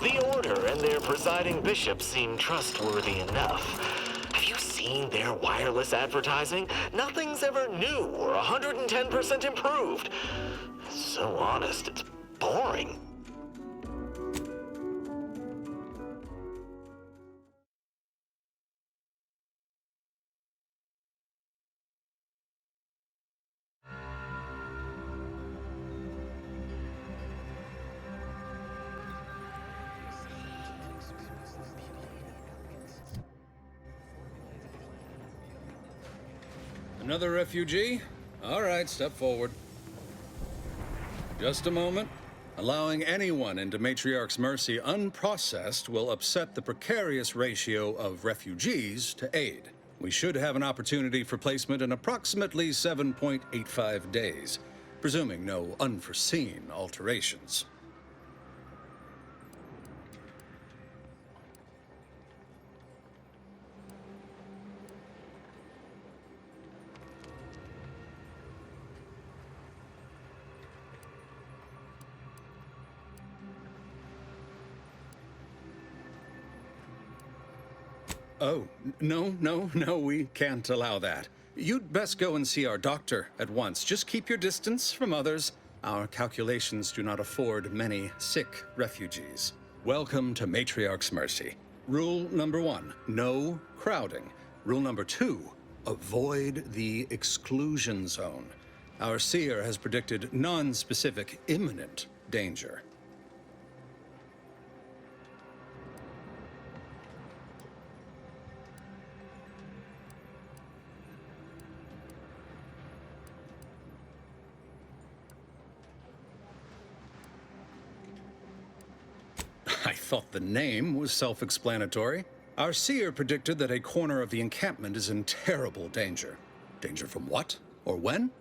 The Order and their presiding bishop seem trustworthy enough. Have you seen their wireless advertising? Nothing's ever new or 110% improved. So honest, it's boring. Another refugee? All right, step forward. Just a moment. Allowing anyone into Matriarch's Mercy unprocessed will upset the precarious ratio of refugees to aid. We should have an opportunity for placement in approximately 7.85 days, presuming no unforeseen alterations. Oh, no, we can't allow that. You'd best go and see our doctor at once. Just keep your distance from others. Our calculations do not afford many sick refugees. Welcome to Matriarch's Mercy. Rule number 1, no crowding. Rule number 2, avoid the exclusion zone. Our seer has predicted non-specific imminent danger. I thought the name was self-explanatory. Our seer predicted that a corner of the encampment is in terrible danger. Danger from what? Or when?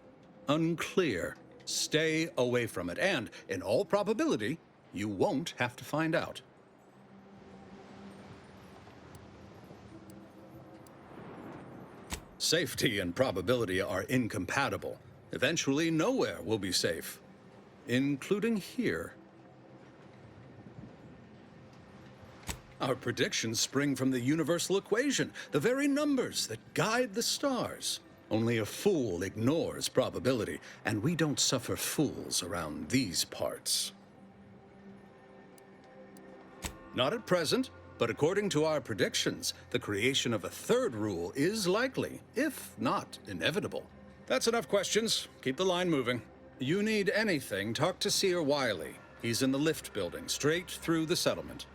Unclear. Stay away from it, and, in all probability, you won't have to find out. Safety and probability are incompatible. Eventually, nowhere will be safe, including here. Our predictions spring from the universal equation, the very numbers that guide the stars. Only a fool ignores probability, and we don't suffer fools around these parts. Not at present, but according to our predictions, the creation of a third rule is likely, if not inevitable. That's enough questions. Keep the line moving. You need anything, talk to Seer Wiley. He's in the lift building, straight through the settlement.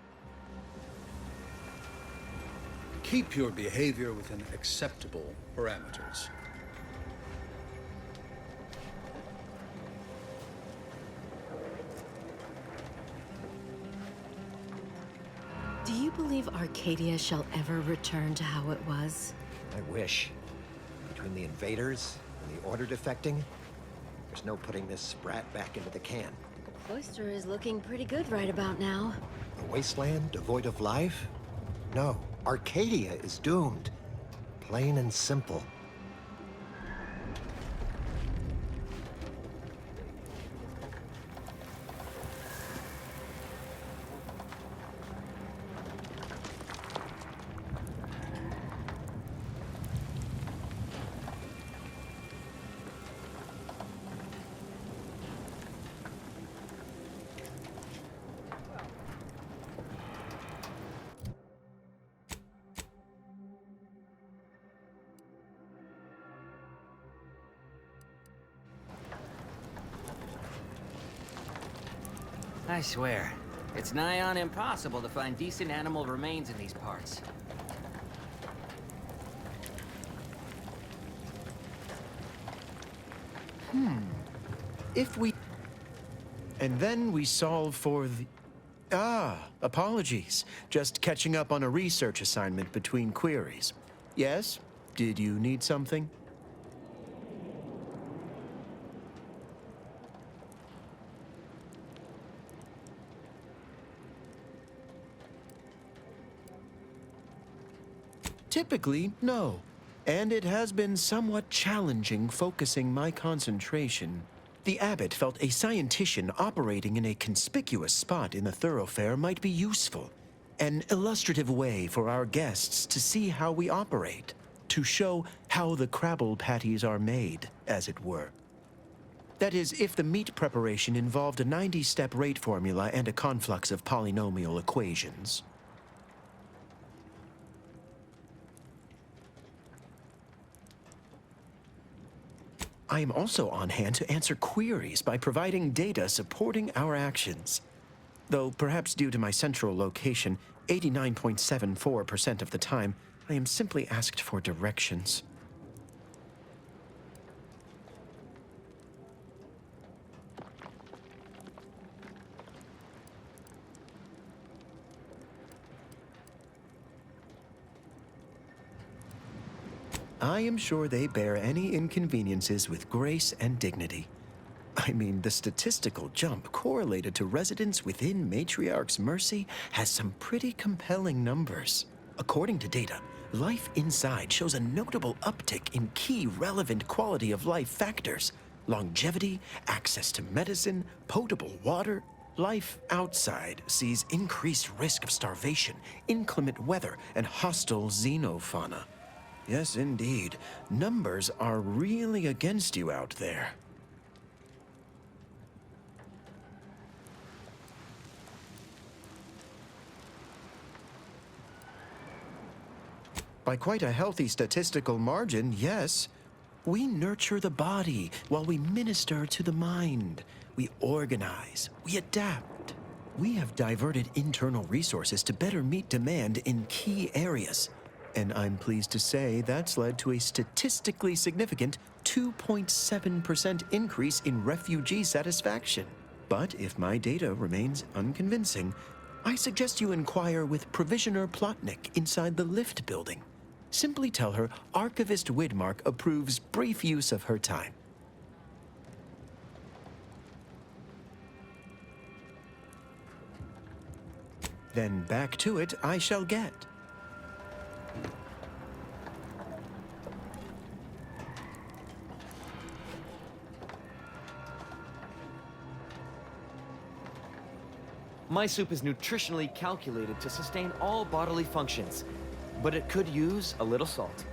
Keep your behavior within acceptable parameters. Do you believe Arcadia shall ever return to how it was? I wish. Between the invaders and the Order defecting, there's no putting this sprat back into the can. Cloister is looking pretty good right about now. A wasteland devoid of life? No, Arcadia is doomed. Plain and simple. I swear, it's nigh on impossible to find decent animal remains in these parts. If we... And then we solve for the... apologies. Just catching up on a research assignment between queries. Yes? Did you need something? Typically, no. And it has been somewhat challenging focusing my concentration. The abbot felt a scientician operating in a conspicuous spot in the thoroughfare might be useful. An illustrative way for our guests to see how we operate, to show how the crabble patties are made, as it were. That is, if the meat preparation involved a 90-step rate formula and a conflux of polynomial equations. I am also on hand to answer queries by providing data supporting our actions. Though perhaps due to my central location, 89.74% of the time, I am simply asked for directions. I am sure they bear any inconveniences with grace and dignity. I mean, the statistical jump correlated to residents within Matriarch's Mercy has some pretty compelling numbers. According to data, life inside shows a notable uptick in key relevant quality of life factors: longevity, access to medicine, potable water. Life outside sees increased risk of starvation, inclement weather, and hostile xenofauna. Yes, indeed. Numbers are really against you out there. By quite a healthy statistical margin, yes. We nurture the body while we minister to the mind. We organize, we adapt. We have diverted internal resources to better meet demand in key areas. And I'm pleased to say that's led to a statistically significant 2.7% increase in refugee satisfaction. But if my data remains unconvincing, I suggest you inquire with Provisioner Plotnik inside the lift building. Simply tell her Archivist Widmark approves brief use of her time. Then back to it I shall get. My soup is nutritionally calculated to sustain all bodily functions, but it could use a little salt.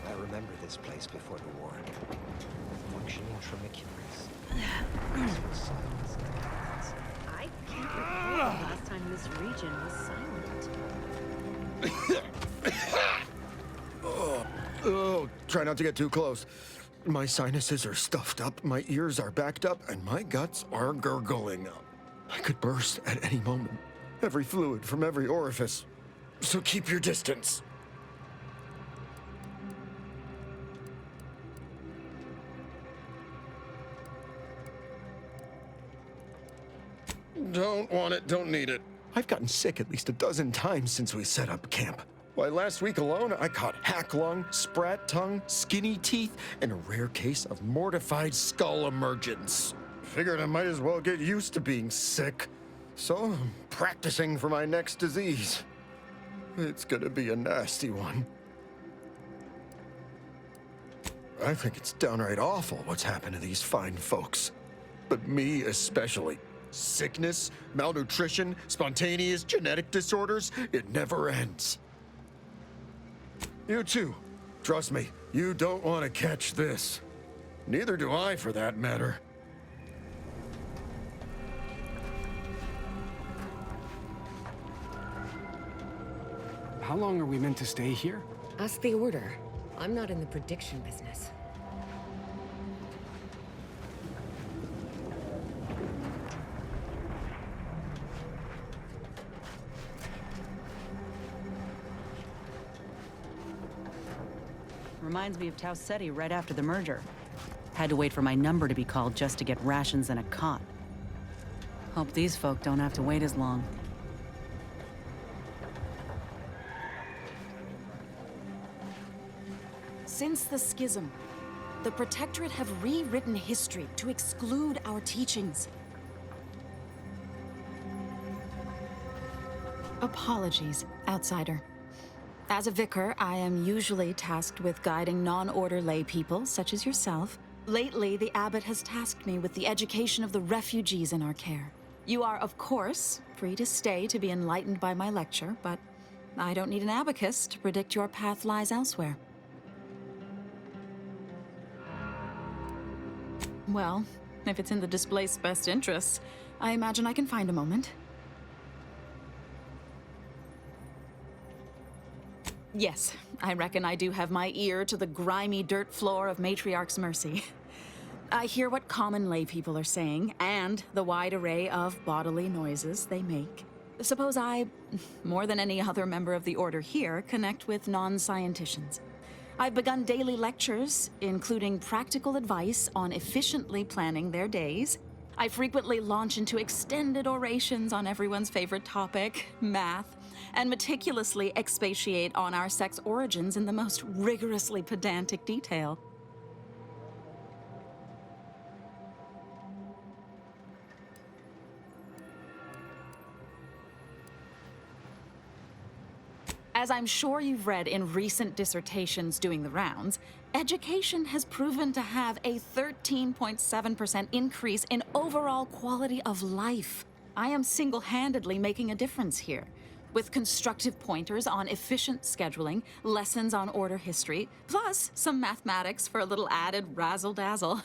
I remember this place before the war. Functioning trimicularies. I can't recall the last time this region was silent. Oh, try not to get too close. My sinuses are stuffed up, my ears are backed up, and my guts are gurgling. I could burst at any moment. Every fluid from every orifice. So keep your distance. Don't want it, don't need it. I've gotten sick at least a dozen times since we set up camp. Why, last week alone, I caught hack lung, sprat tongue, skinny teeth, and a rare case of mortified skull emergence. Figured I might as well get used to being sick. So I'm practicing for my next disease. It's gonna be a nasty one. I think it's downright awful what's happened to these fine folks. But me especially. Sickness, malnutrition, spontaneous genetic disorders, it never ends. You too. Trust me, you don't want to catch this. Neither do I, for that matter. How long are we meant to stay here? Ask the Order. I'm not in the prediction business. Reminds me of Tau Ceti right after the merger. Had to wait for my number to be called just to get rations and a cot. Hope these folk don't have to wait as long. Since the schism, The Protectorate have rewritten history to exclude our teachings. Apologies, outsider. As a vicar, I am usually tasked with guiding non-order lay people, such as yourself. Lately, the abbot has tasked me with the education of the refugees in our care. You are, of course, free to stay to be enlightened by my lecture, but I don't need an abacus to predict your path lies elsewhere. Well, if it's in the displaced's best interests, I imagine I can find a moment. Yes, I reckon I do have my ear to the grimy dirt floor of Matriarch's Mercy. I hear what common lay people are saying, and the wide array of bodily noises they make. Suppose I, more than any other member of the Order here, connect with non-scienticians. I've begun daily lectures, including practical advice on efficiently planning their days. I frequently launch into extended orations on everyone's favorite topic, math, and meticulously expatiate on our sex origins in the most rigorously pedantic detail. As I'm sure you've read in recent dissertations doing the rounds, education has proven to have a 13.7% increase in overall quality of life. I am single-handedly making a difference here, with constructive pointers on efficient scheduling, lessons on order history, plus some mathematics for a little added razzle-dazzle.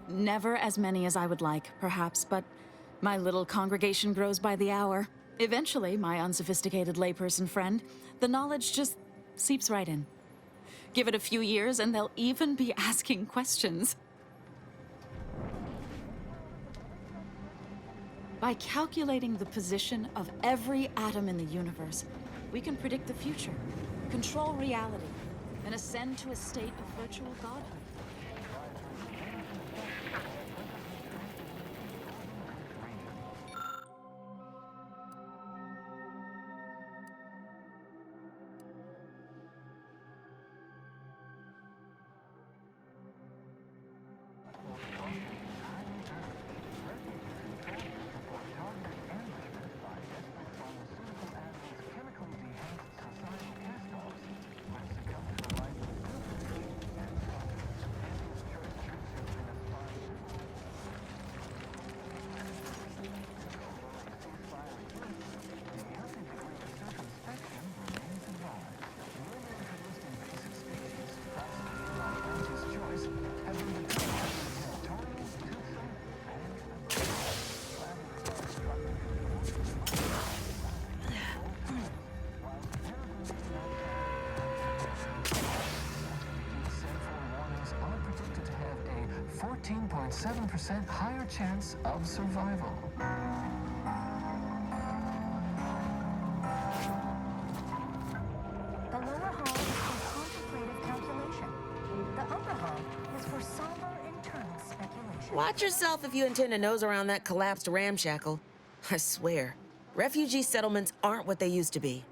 Never as many as I would like, perhaps, but my little congregation grows by the hour. Eventually, my unsophisticated layperson friend, the knowledge just seeps right in. Give it a few years and they'll even be asking questions. By calculating the position of every atom in the universe, we can predict the future, control reality, and ascend to a state of virtual godhood. predicted to have a 14.7% higher chance of survival. The lower hall is for contemplative calculation. The upper hall is for somber internal speculation. Watch yourself if you intend to nose around that collapsed ramshackle. I swear, refugee settlements aren't what they used to be.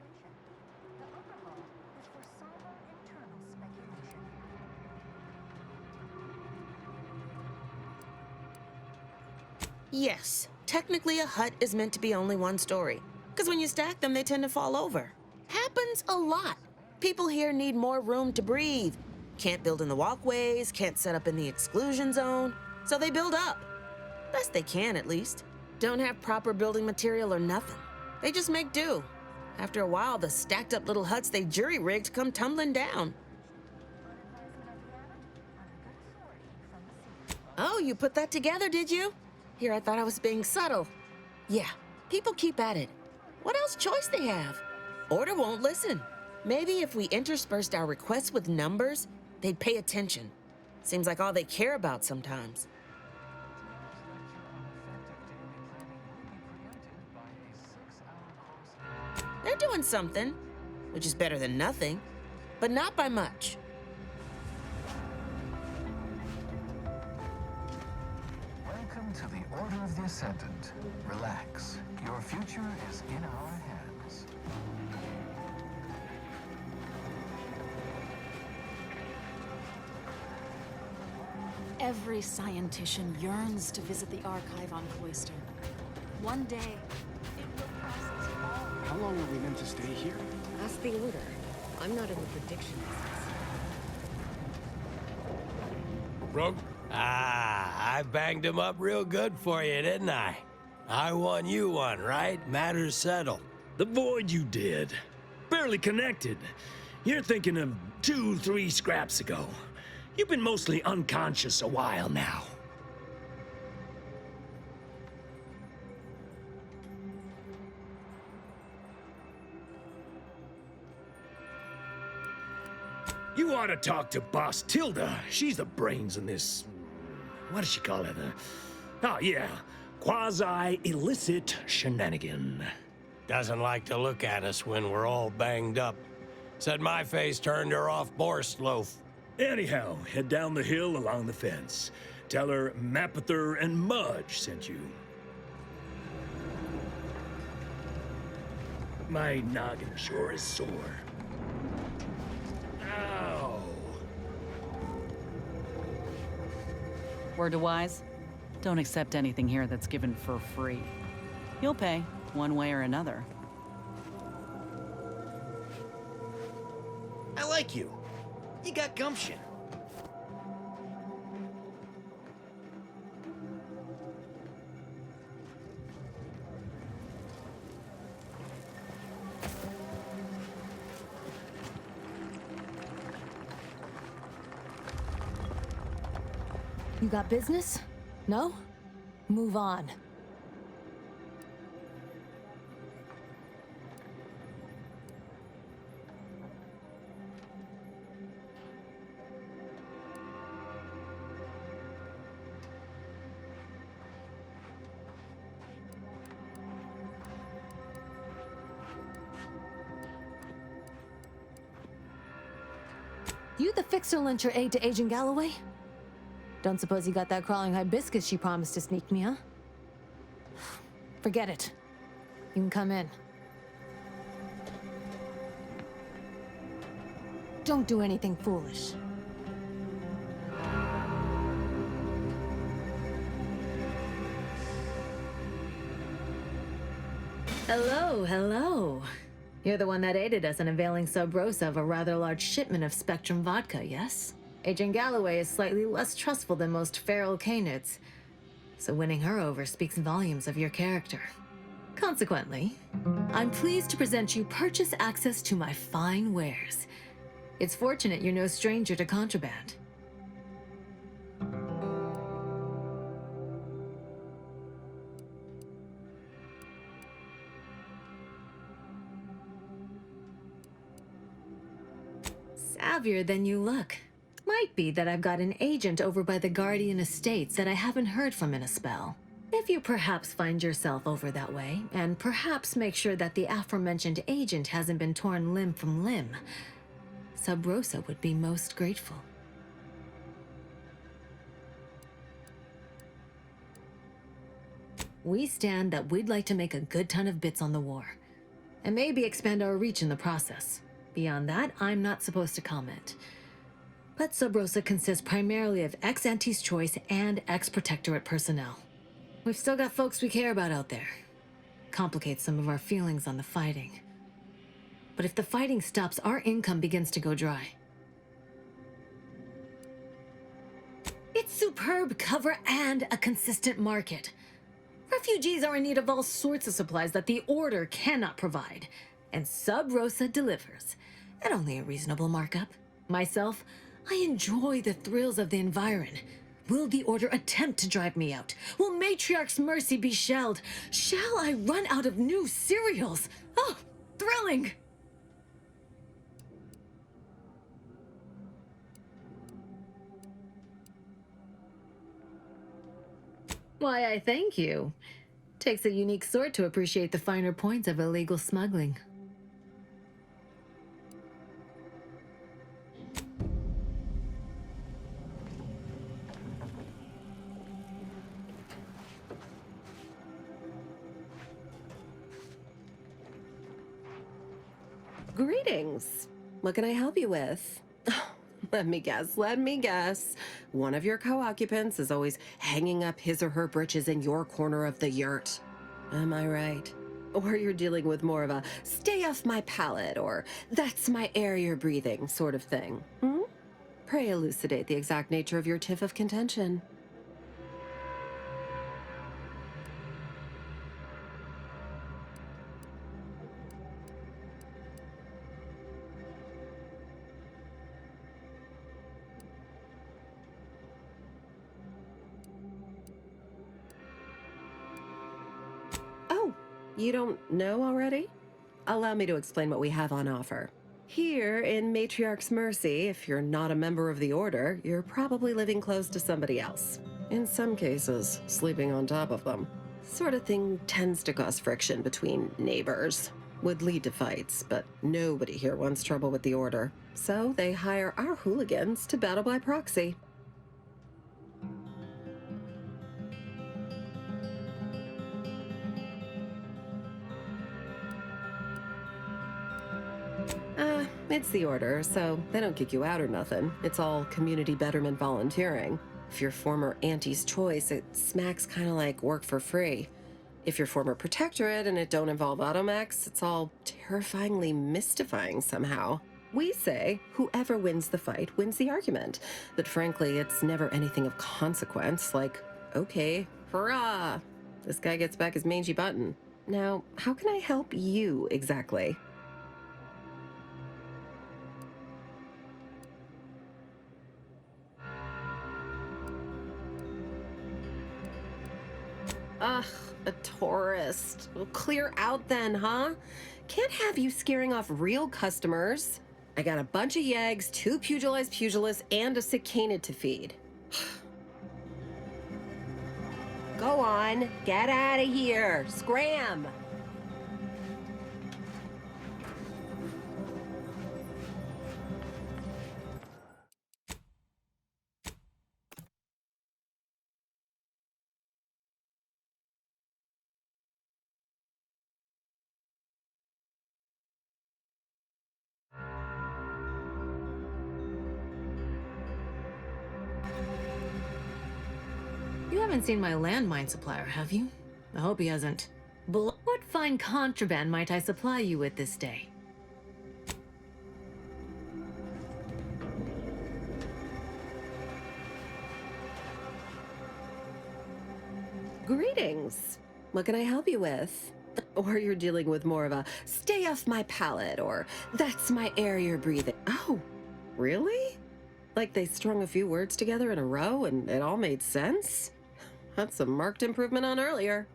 Yes, technically a hut is meant to be only one story, because when you stack them, they tend to fall over. Happens a lot. People here need more room to breathe. Can't build in the walkways, can't set up in the exclusion zone, so they build up. Best they can, at least. Don't have proper building material or nothing. They just make do. After a while, the stacked up little huts they jury-rigged come tumbling down. Oh, you put that together, did you? Here, I thought I was being subtle. Yeah, people keep at it. What else choice they have? Order won't listen. Maybe if we interspersed our requests with numbers, they'd pay attention. Seems like all they care about sometimes. They're doing something, which is better than nothing, but not by much. Welcome to the Order of the Ascendant. Relax. Your future is in our hands. Every scientician yearns to visit the archive on Cloister. One day, it will process all. How long are we meant to stay here? Ask the Order. I'm not in the prediction business. Rogue? Ah, I banged him up real good for you, didn't I? I won, you won, right? Matters settled. The void you did. Barely connected. You're thinking of 2-3 scraps ago. You've been mostly unconscious a while now. You ought to talk to Boss Tilda. She's the brains in this... What does she call it? Oh, yeah. Quasi-illicit shenanigan. Doesn't like to look at us when we're all banged up. Said my face turned her off Borstloaf. Anyhow, head down the hill along the fence. Tell her Mapother and Mudge sent you. My noggin sure is sore. Ow. Word to wise? Don't accept anything here that's given for free. You'll pay, one way or another. I like you. You got gumption. You got business? No? Move on. You the fixer-lyncher aide to Agent Galloway? Don't suppose you got that crawling hibiscus she promised to sneak me, huh? Forget it. You can come in. Don't do anything foolish. Hello, hello. You're the one that aided us in availing Sub Rosa of a rather large shipment of Spectrum vodka, yes? Agent Galloway is slightly less trustful than most feral canids, so winning her over speaks volumes of your character. Consequently, I'm pleased to present you purchase access to my fine wares. It's fortunate you're no stranger to contraband. Savvier than you look. Might be that I've got an agent over by the Guardian Estates that I haven't heard from in a spell. If you perhaps find yourself over that way, and perhaps make sure that the aforementioned agent hasn't been torn limb from limb, Sub Rosa would be most grateful. We stand that we'd like to make a good ton of bits on the war, and maybe expand our reach in the process. Beyond that, I'm not supposed to comment. But Sub Rosa consists primarily of ex-Anti's Choice and ex-Protectorate personnel. We've still got folks we care about out there. Complicates some of our feelings on the fighting. But if the fighting stops, our income begins to go dry. It's superb cover and a consistent market. Refugees are in need of all sorts of supplies that the Order cannot provide. And Sub Rosa delivers, at only a reasonable markup. Myself, I enjoy the thrills of the environ. Will the Order attempt to drive me out? Will Matriarch's mercy be shelled? Shall I run out of new cereals? Oh, thrilling! Why, I thank you. Takes a unique sort to appreciate the finer points of illegal smuggling. Greetings. What can I help you with? Let me guess. One of your co-occupants is always hanging up his or her britches in your corner of the yurt. Am I right? Or you're dealing with more of a stay off my palate or that's my air you're breathing sort of thing. Hmm? Pray elucidate the exact nature of your tiff of contention. Oh, you don't know already? Allow me to explain what we have on offer. Here in Matriarch's Mercy, if you're not a member of the Order, you're probably living close to somebody else. In some cases, sleeping on top of them. Sort of thing tends to cause friction between neighbors. Would lead to fights, but nobody here wants trouble with the Order. So they hire our hooligans to battle by proxy. It's the Order, so they don't kick you out or nothing. It's all community betterment volunteering. If you're former Auntie's Choice, it smacks kind of like work for free. If you're former Protectorate and it don't involve automechs, it's all terrifyingly mystifying somehow. We say whoever wins the fight wins the argument. But frankly, it's never anything of consequence, like, okay, hurrah! This guy gets back his mangy button. Now, how can I help you exactly? Ugh, a tourist. Well, clear out then, huh? Can't have you scaring off real customers. I got a bunch of yeggs, 2 pugilized pugilists, and a sick canid to feed. Go on, get out of here. Scram! You haven't seen my landmine supplier, have you? I hope he hasn't. What fine contraband might I supply you with this day? Greetings. What can I help you with? Or you're dealing with more of a stay off my palate or that's my air you're breathing. Oh, really? Like they strung a few words together in a row and it all made sense? That's a marked improvement on earlier.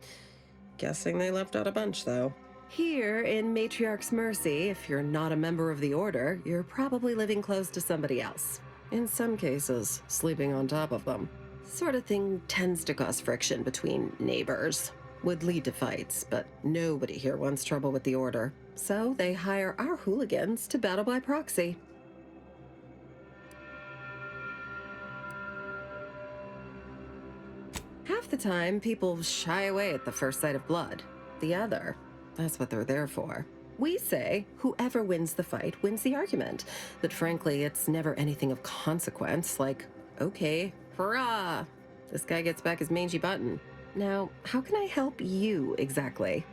Guessing they left out a bunch, though. Here in Matriarch's Mercy, if you're not a member of the Order, you're probably living close to somebody else. In some cases, sleeping on top of them. Sort of thing tends to cause friction between neighbors. Would lead to fights, but nobody here wants trouble with the Order. So they hire our hooligans to battle by proxy. Half the time, people shy away at the first sight of blood. The other, that's what they're there for. We say whoever wins the fight wins the argument. But frankly, it's never anything of consequence, like, okay, hurrah! This guy gets back his mangy button. Now, how can I help you exactly?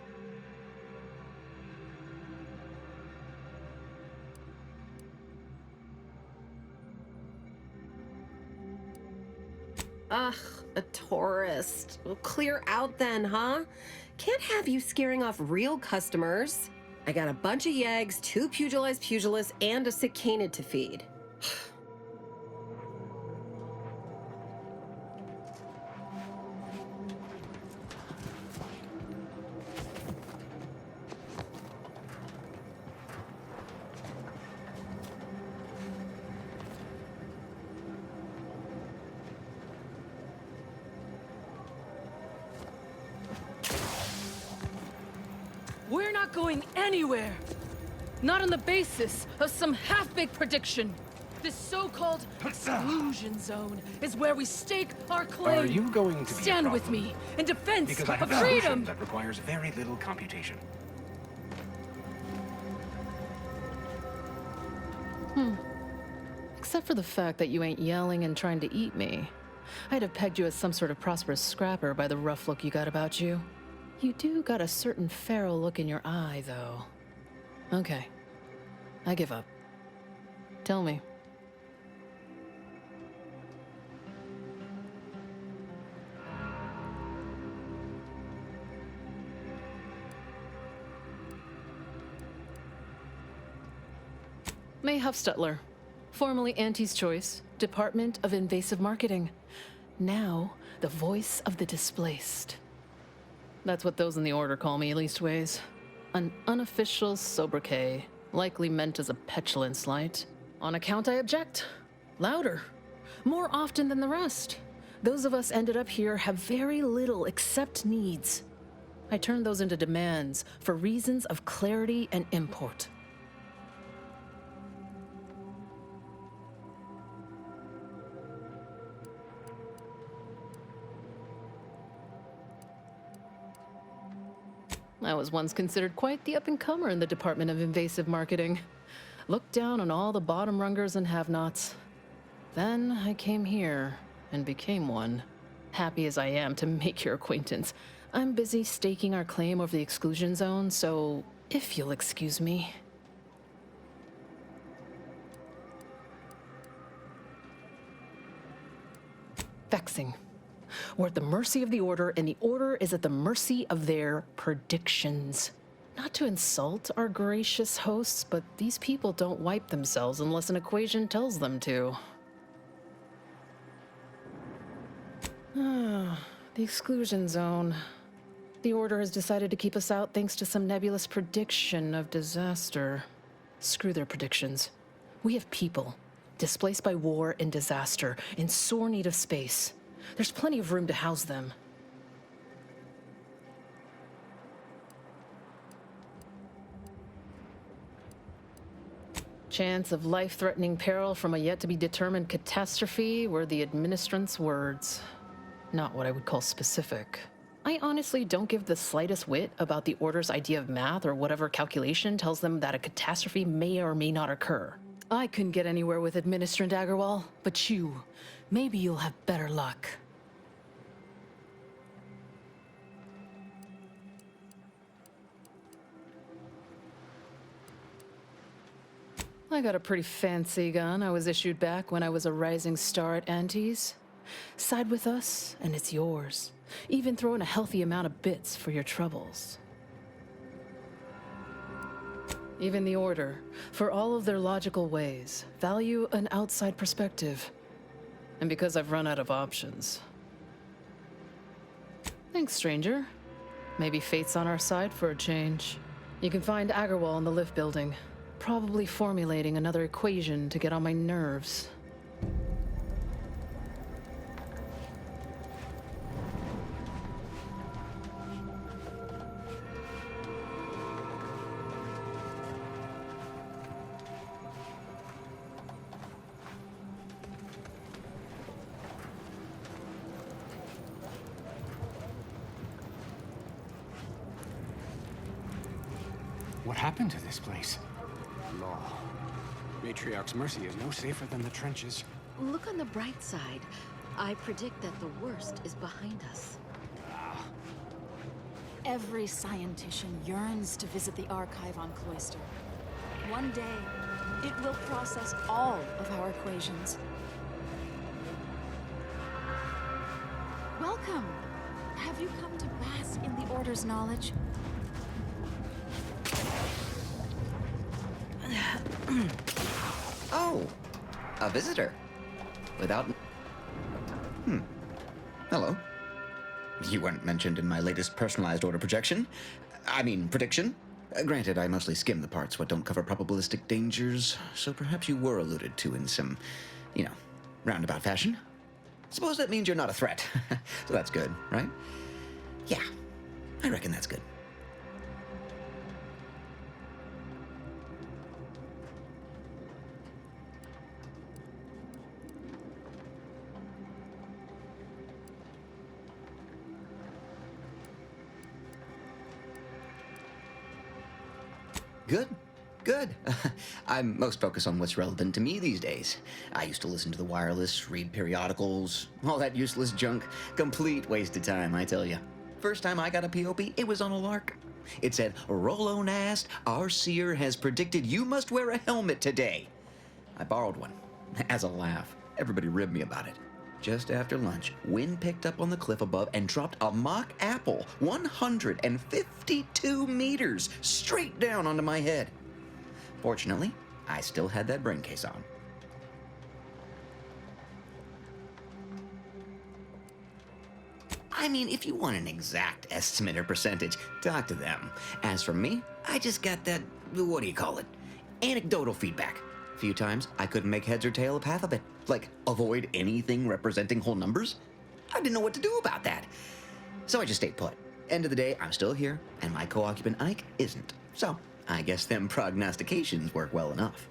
Ugh, a tourist. Well, clear out then, huh? Can't have you scaring off real customers. I got a bunch of yeggs, 2 pugilized pugilists, and a sick canid to feed. We're not going anywhere! Not on the basis of some half-baked prediction. This so-called exclusion zone is where we stake our claim. Are you going to be Stand with me in defense Because I have of a solution freedom! that requires very little computation. Except for the fact that you ain't yelling and trying to eat me. I'd have pegged you as some sort of prosperous scrapper by the rough look you got about you. You do got a certain feral look in your eye, though. Okay. I give up. Tell me. May Huffstutler, formerly Auntie's Choice, Department of Invasive Marketing. Now, the voice of the displaced. That's what those in the Order call me, leastways. An unofficial sobriquet, likely meant as a petulant slight. On account I object. Louder. More often than the rest. Those of us ended up here have very little except needs. I turn those into demands for reasons of clarity and import. I was once considered quite the up-and-comer in the Department of Invasive Marketing. Looked down on all the bottom rungers and have-nots. Then I came here and became one. Happy as I am to make your acquaintance, I'm busy staking our claim over the exclusion zone, so if you'll excuse me. Vexing. We're at the mercy of the Order, and the Order is at the mercy of their predictions. Not to insult our gracious hosts, but these people don't wipe themselves unless an equation tells them to. The exclusion zone. The Order has decided to keep us out thanks to some nebulous prediction of disaster. Screw their predictions. We have people, displaced by war and disaster, in sore need of space. There's plenty of room to house them. Chance of life-threatening peril from a yet-to-be-determined catastrophe were the administrant's words. Not what I would call specific. I honestly don't give the slightest whit about the Order's idea of math or whatever calculation tells them that a catastrophe may or may not occur. I couldn't get anywhere with Administrant Agarwal, but you, maybe you'll have better luck. I got a pretty fancy gun I was issued back when I was a rising star at Auntie's. Side with us, and it's yours. Even throw in a healthy amount of bits for your troubles. Even the Order, for all of their logical ways, value an outside perspective. And because I've run out of options. Thanks, stranger. Maybe fate's on our side for a change. You can find Agarwal in the lift building. Probably formulating another equation to get on my nerves. What happened to this place? Law. Matriarch's Mercy is no safer than the trenches. Look on the bright side. I predict that the worst is behind us. Every scientician yearns to visit the archive on Cloister. One day, it will process all of our equations. Welcome! Have you come to bask in the Order's knowledge? Oh, a visitor. Without... Hello. You weren't mentioned in my latest personalized Order projection. I mean, prediction. Granted, I mostly skim the parts what don't cover probabilistic dangers, so perhaps you were alluded to in some, roundabout fashion. Suppose that means you're not a threat. So that's good, right? Yeah, I reckon that's good. Good. Good. I'm most focused on what's relevant to me these days. I used to listen to the wireless, read periodicals, all that useless junk. Complete waste of time, I tell you. First time I got a POP, it was on a lark. It said, Rollo Nast, our seer has predicted you must wear a helmet today. I borrowed one, as a laugh. Everybody ribbed me about it. Just after lunch, wind picked up on the cliff above and dropped a mock apple 152 meters straight down onto my head. Fortunately, I still had that brain case on. I mean, if you want an exact estimate or percentage, talk to them. As for me, I just got that, what do you call it? Anecdotal feedback. A few times, I couldn't make heads or tail of half of it. Like, avoid anything representing whole numbers? I didn't know what to do about that. So I just stayed put. End of the day, I'm still here, and my co-occupant Ike isn't. So, I guess them prognostications work well enough.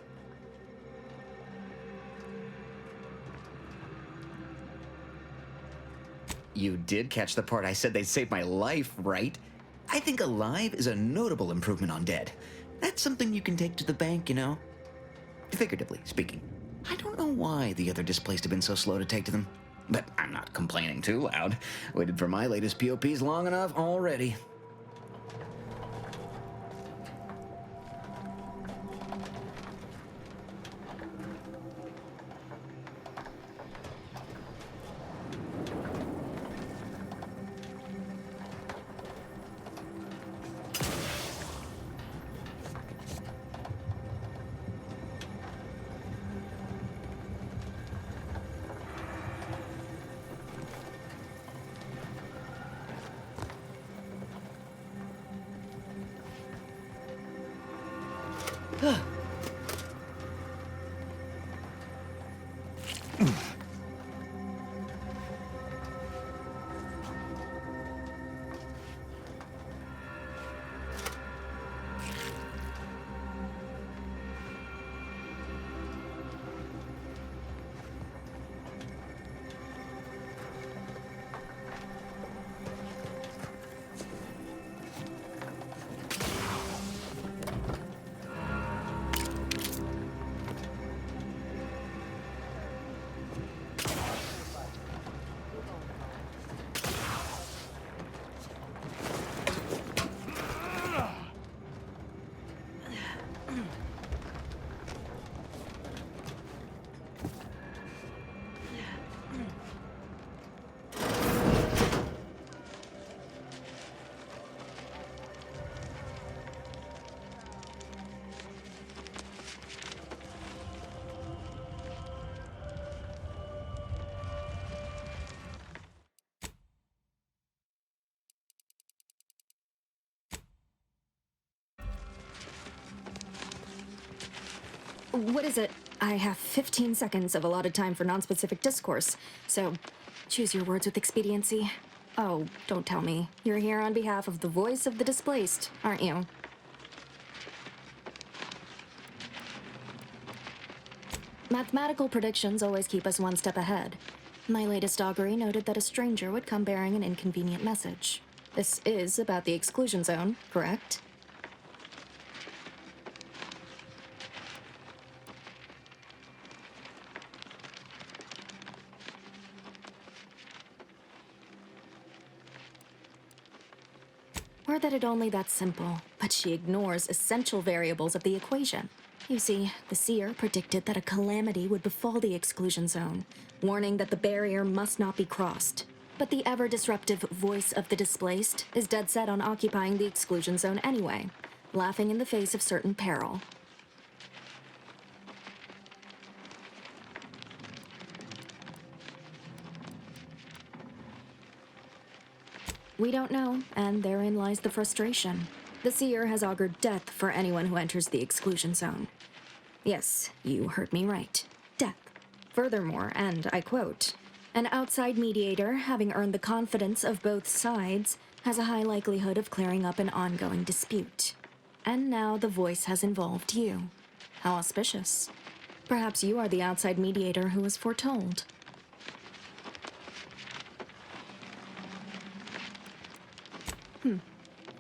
You did catch the part I said they'd save my life, right? I think alive is a notable improvement on dead. That's something you can take to the bank, you know? Figuratively speaking. I don't know why the other displaced have been so slow to take to them. But I'm not complaining too loud. Waited for my latest POPs long enough already. What is it? I have 15 seconds of allotted time for non-specific discourse, so choose your words with expediency. Oh, don't tell me. You're here on behalf of the voice of the displaced, aren't you? Mathematical predictions always keep us one step ahead. My latest augury noted that a stranger would come bearing an inconvenient message. This is about the exclusion zone, correct? Or that it only that simple, but she ignores essential variables of the equation. You see, the seer predicted that a calamity would befall the exclusion zone, warning that the barrier must not be crossed. But the ever-disruptive voice of the displaced is dead set on occupying the exclusion zone anyway, laughing in the face of certain peril. We don't know, and therein lies the frustration. The seer has augured death for anyone who enters the exclusion zone. Yes, you heard me right. Death. Furthermore, and I quote, "An outside mediator, having earned the confidence of both sides, has a high likelihood of clearing up an ongoing dispute." And now the voice has involved you. How auspicious. Perhaps you are the outside mediator who was foretold.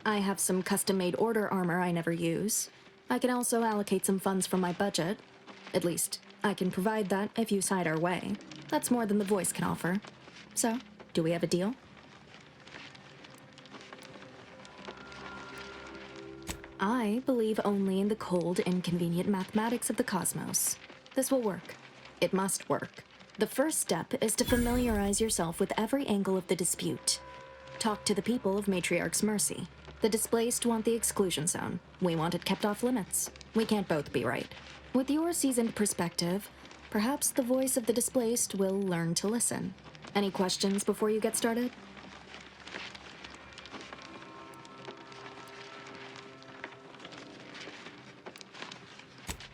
I have some custom-made order armor I never use. I can also allocate some funds from my budget. At least, I can provide that if you side our way. That's more than the voice can offer. So, do we have a deal? I believe only in the cold, inconvenient mathematics of the cosmos. This will work. It must work. The first step is to familiarize yourself with every angle of the dispute. Talk to the people of Matriarch's Mercy. The displaced want the exclusion zone. We want it kept off limits. We can't both be right. With your seasoned perspective, perhaps the voice of the displaced will learn to listen. Any questions before you get started?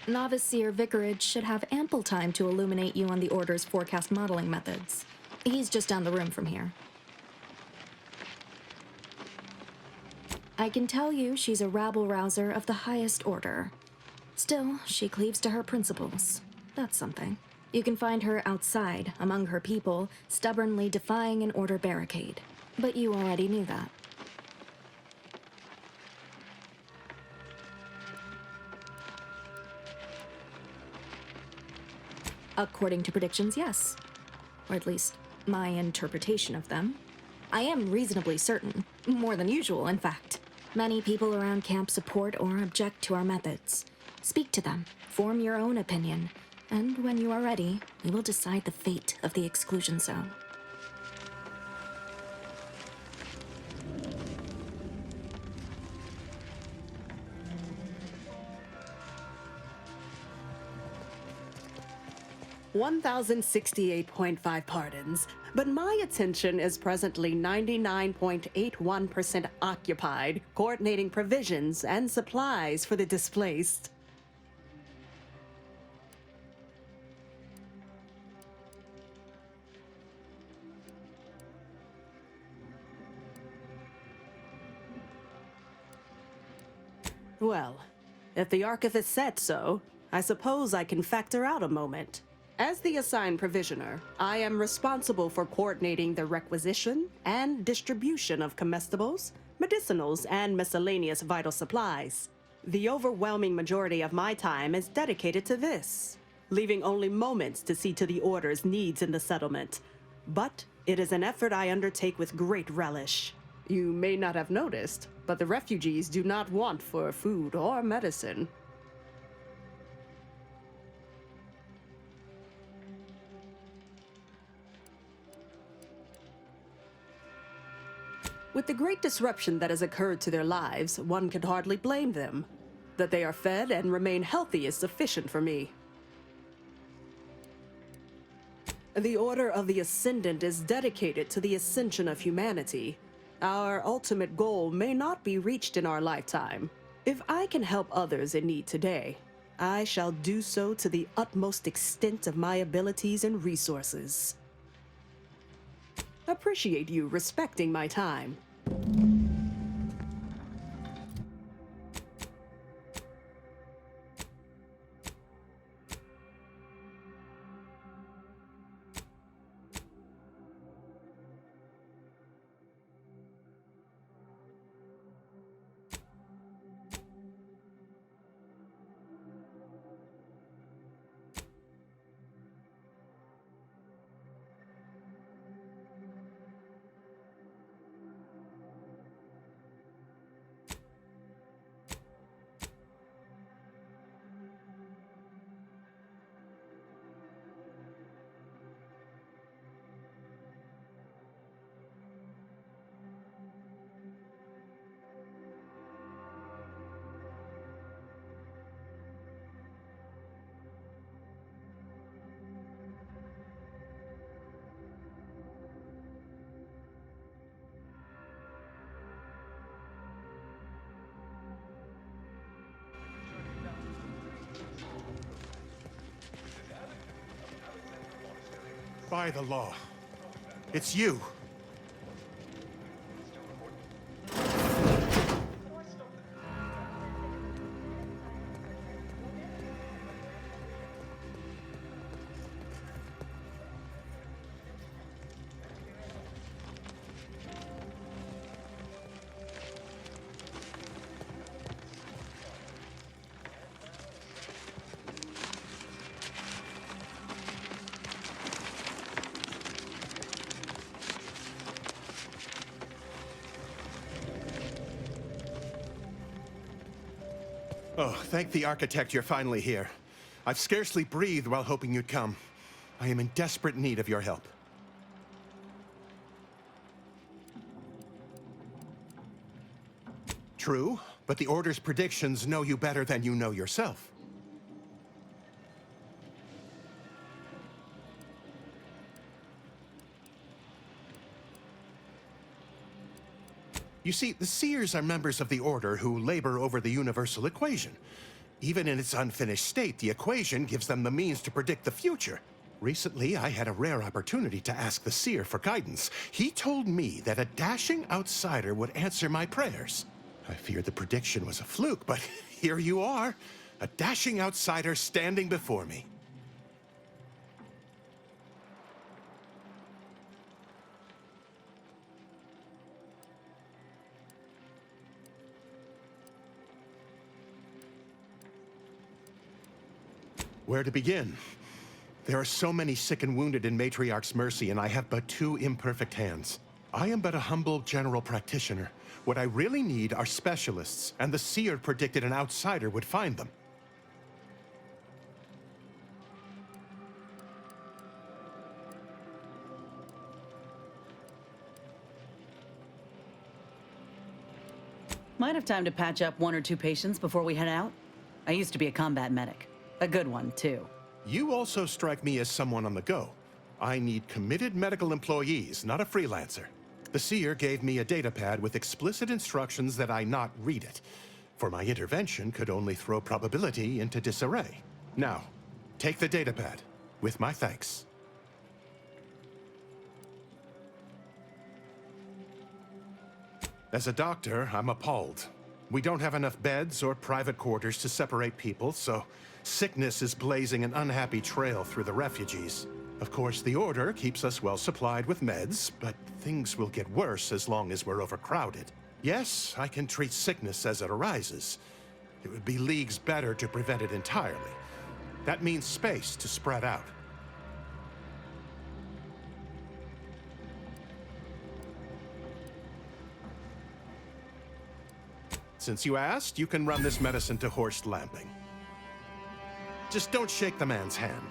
Novice Seer Vicarage should have ample time to illuminate you on the Order's forecast modeling methods. He's just down the room from here. I can tell you she's a rabble-rouser of the highest order. Still, she cleaves to her principles. That's something. You can find her outside, among her people, stubbornly defying an Order barricade. But you already knew that. According to predictions, yes. Or at least, my interpretation of them. I am reasonably certain. More than usual, in fact. Many people around camp support or object to our methods. Speak to them, form your own opinion, and when you are ready, we will decide the fate of the exclusion zone. $1,068.5 pardons, but my attention is presently 99.81% occupied, coordinating provisions and supplies for the displaced. Well, if the Archivist said so, I suppose I can factor out a moment. As the assigned provisioner, I am responsible for coordinating the requisition and distribution of comestibles, medicinals, and miscellaneous vital supplies. The overwhelming majority of my time is dedicated to this, leaving only moments to see to the Order's needs in the settlement. But it is an effort I undertake with great relish. You may not have noticed, but the refugees do not want for food or medicine. With the great disruption that has occurred to their lives, one can hardly blame them. That they are fed and remain healthy is sufficient for me. The Order of the Ascendant is dedicated to the ascension of humanity. Our ultimate goal may not be reached in our lifetime. If I can help others in need today, I shall do so to the utmost extent of my abilities and resources. Appreciate you respecting my time. By the law. It's you. Oh, thank the architect you're finally here. I've scarcely breathed while hoping you'd come. I am in desperate need of your help. True, but the Order's predictions know you better than you know yourself. You see, the Seers are members of the Order who labor over the universal equation. Even in its unfinished state, the equation gives them the means to predict the future. Recently, I had a rare opportunity to ask the Seer for guidance. He told me that a dashing outsider would answer my prayers. I feared the prediction was a fluke, but here you are, a dashing outsider standing before me. Where to begin? There are so many sick and wounded in Matriarch's mercy, and I have but 2 imperfect hands. I am but a humble general practitioner. What I really need are specialists, and the Seer predicted an outsider would find them. Might have time to patch up 1 or 2 patients before we head out. I used to be a combat medic. A good one, too. You also strike me as someone on the go. I need committed medical employees, not a freelancer. The Seer gave me a datapad with explicit instructions that I not read it, for my intervention could only throw probability into disarray. Now, take the datapad, with my thanks. As a doctor, I'm appalled. We don't have enough beds or private quarters to separate people, so sickness is blazing an unhappy trail through the refugees. Of course, the Order keeps us well supplied with meds, but things will get worse as long as we're overcrowded. Yes, I can treat sickness as it arises. It would be leagues better to prevent it entirely. That means space to spread out. Since you asked, you can run this medicine to Horst Lamping. Just don't shake the man's hand.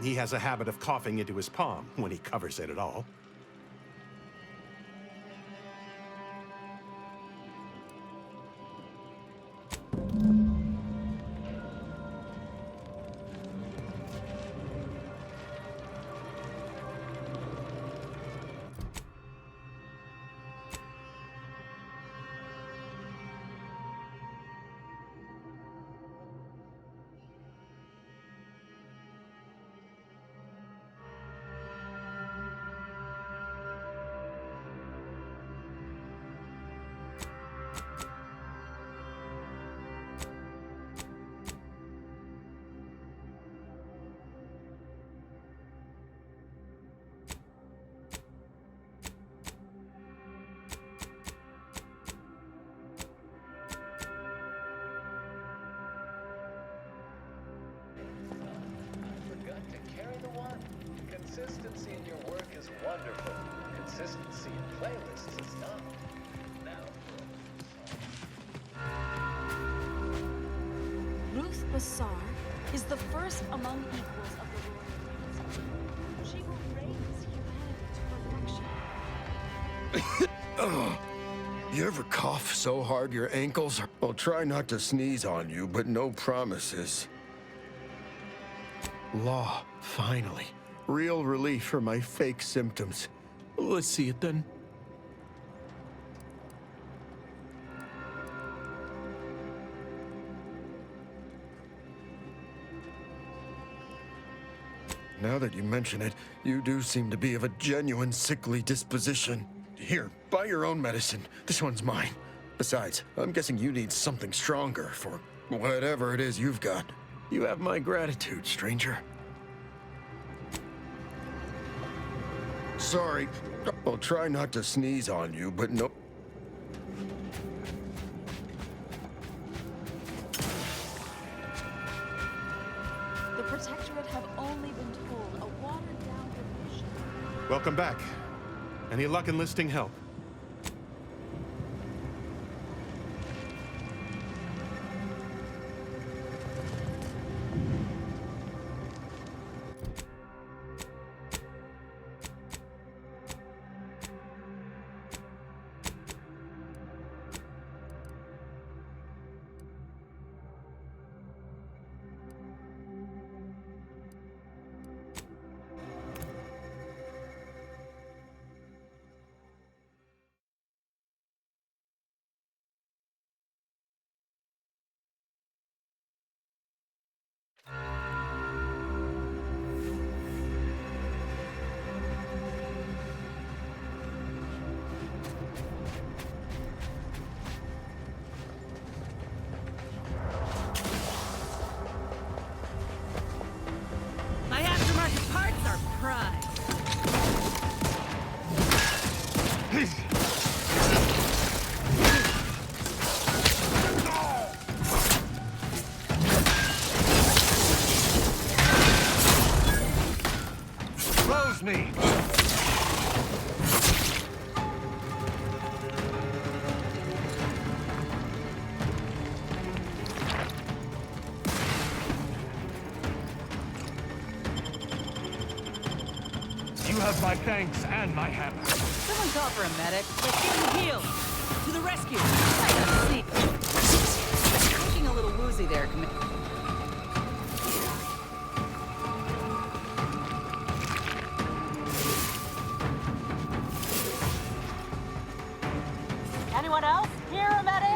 He has a habit of coughing into his palm when he covers it at all. Consistency in your work is wonderful. Consistency in playlists is not. Ruth Bassar is the first among equals of the royal. She will raise humanity to perfection. You ever cough so hard your ankles? I'll try not to sneeze on you, but no promises. Law, finally. Real relief for my fake symptoms. Let's see it then. Now that you mention it, you do seem to be of a genuine sickly disposition. Here, buy your own medicine. This one's mine. Besides, I'm guessing you need something stronger for whatever it is you've got. You have my gratitude, stranger. Sorry. I'll try not to sneeze on you, but no. The Protectorate have only been told a watered-down version. Welcome back. Any luck enlisting help? Close me! You have my thanks and my hammer. Someone call for a medic. Let's get him healed. To the rescue. I gotta see. Looking a little woozy there, Anyone else? Here, a medic?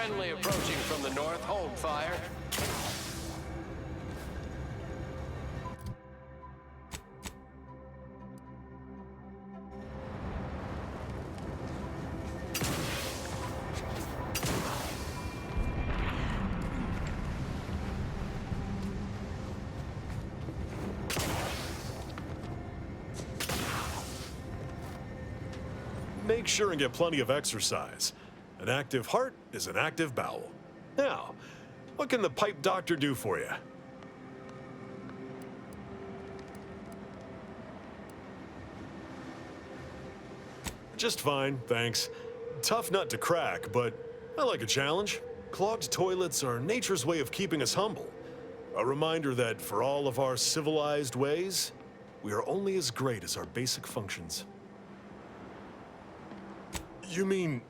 Friendly approaching from the north. Hold fire. Make sure and get plenty of exercise. An active heart is an active bowel. Now, what can the pipe doctor do for you? Just fine, thanks. Tough nut to crack, but I like a challenge. Clogged toilets are nature's way of keeping us humble. A reminder that for all of our civilized ways, we are only as great as our basic functions. You mean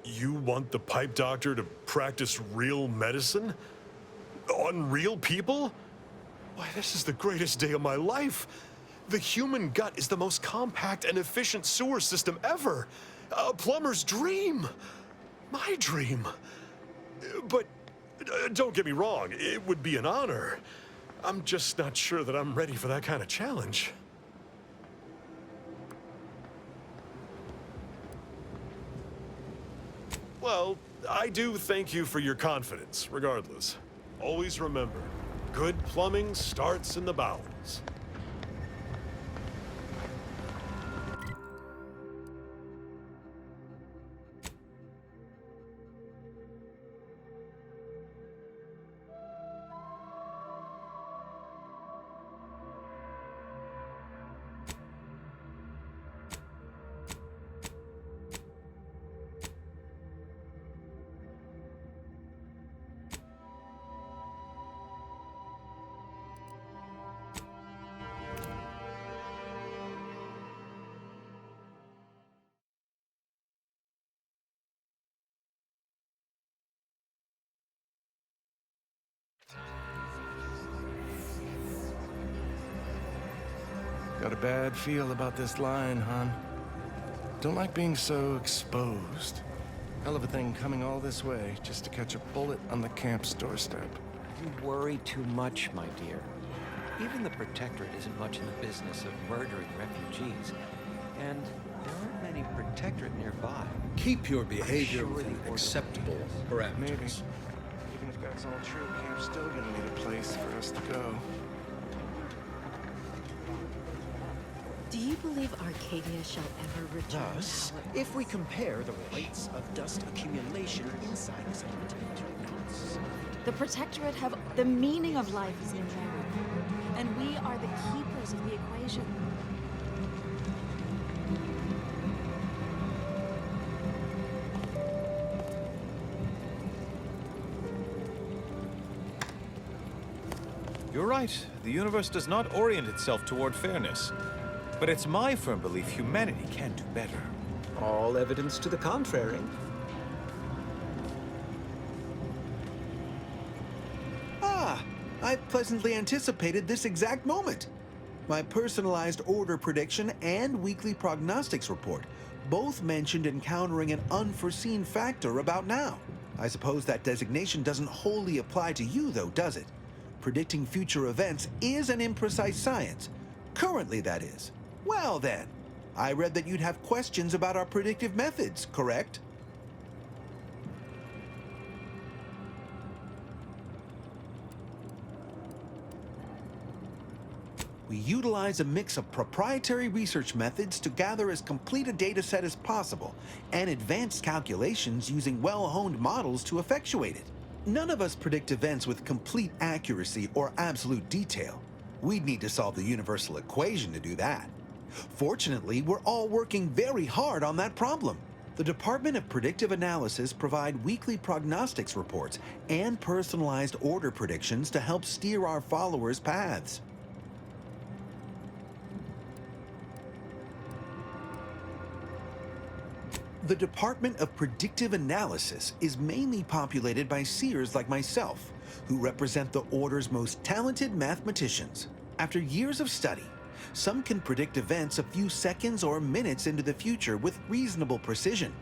you want the pipe doctor to practice real medicine? On real people? Why, this is the greatest day of my life. The human gut is the most compact and efficient sewer system ever. A plumber's dream. My dream. But don't get me wrong, it would be an honor. I'm just not sure that I'm ready for that kind of challenge. Well, I do thank you for your confidence, regardless. Always remember, good plumbing starts in the bowels. Got a bad feel about this line, hon. Don't like being so exposed. Hell of a thing coming all this way just to catch a bullet on the camp's doorstep. You worry too much, my dear. Even the Protectorate isn't much in the business of murdering refugees. And there aren't many Protectorate nearby. Keep your behavior within acceptable parameters. Maybe. Even if that's all true, camp's still gonna need a place for us to go. Do you believe Arcadia shall ever return? Thus, if we compare the rates of dust accumulation inside a settlement to outside. The Protectorate have the meaning of life is in there, and we are the keepers of the equation. You're right. The universe does not orient itself toward fairness. But it's my firm belief humanity can do better. All evidence to the contrary. Ah, I pleasantly anticipated this exact moment. My personalized order prediction and weekly prognostics report both mentioned encountering an unforeseen factor about now. I suppose that designation doesn't wholly apply to you, though, does it? Predicting future events is an imprecise science. Currently, that is. Well then, I read that you'd have questions about our predictive methods, correct? We utilize a mix of proprietary research methods to gather as complete a data set as possible, and advanced calculations using well-honed models to effectuate it. None of us predict events with complete accuracy or absolute detail. We'd need to solve the universal equation to do that. Fortunately, we're all working very hard on that problem. The Department of Predictive Analysis provide weekly prognostics reports and personalized order predictions to help steer our followers' paths. The Department of Predictive Analysis is mainly populated by seers like myself, who represent the Order's most talented mathematicians. After years of study, some can predict events a few seconds or minutes into the future with reasonable precision.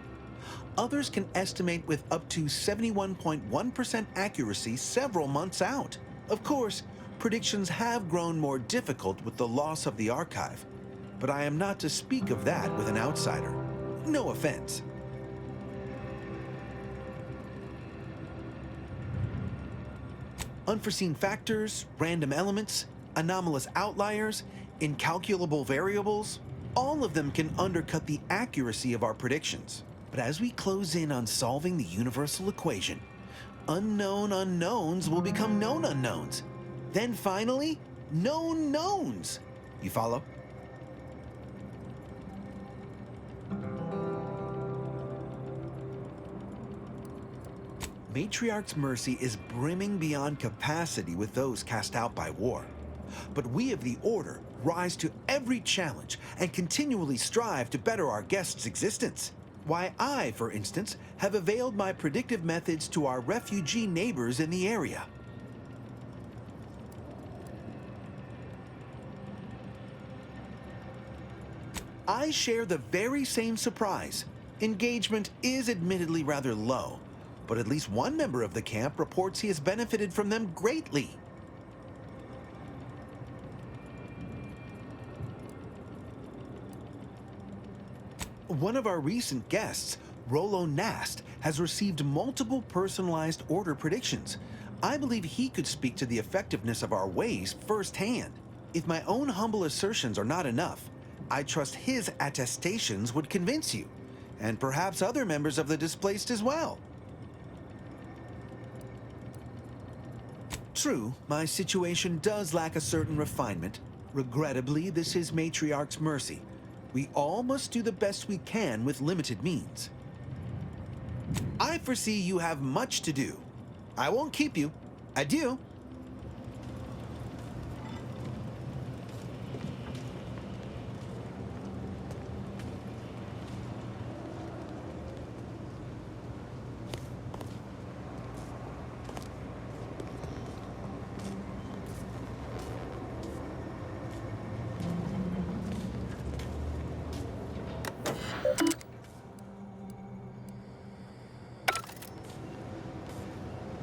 Others can estimate with up to 71.1% accuracy several months out. Of course, predictions have grown more difficult with the loss of the archive, but I am not to speak of that with an outsider. No offense. Unforeseen factors, random elements, anomalous outliers, incalculable variables, all of them can undercut the accuracy of our predictions. But as we close in on solving the universal equation, unknown unknowns will become known unknowns. Then finally, known knowns. You follow? Matriarch's Mercy is brimming beyond capacity with those cast out by war. But we of the Order rise to every challenge and continually strive to better our guests' existence. Why, I, for instance, have availed my predictive methods to our refugee neighbors in the area. I share the very same surprise. Engagement is admittedly rather low, but at least one member of the camp reports he has benefited from them greatly. One of our recent guests, Rollo Nast, has received multiple personalized order predictions. I believe he could speak to the effectiveness of our ways firsthand. If my own humble assertions are not enough, I trust his attestations would convince you, and perhaps other members of the displaced as well. True, my situation does lack a certain refinement. Regrettably, this is Matriarch's Mercy. We all must do the best we can with limited means. I foresee you have much to do. I won't keep you. Adieu.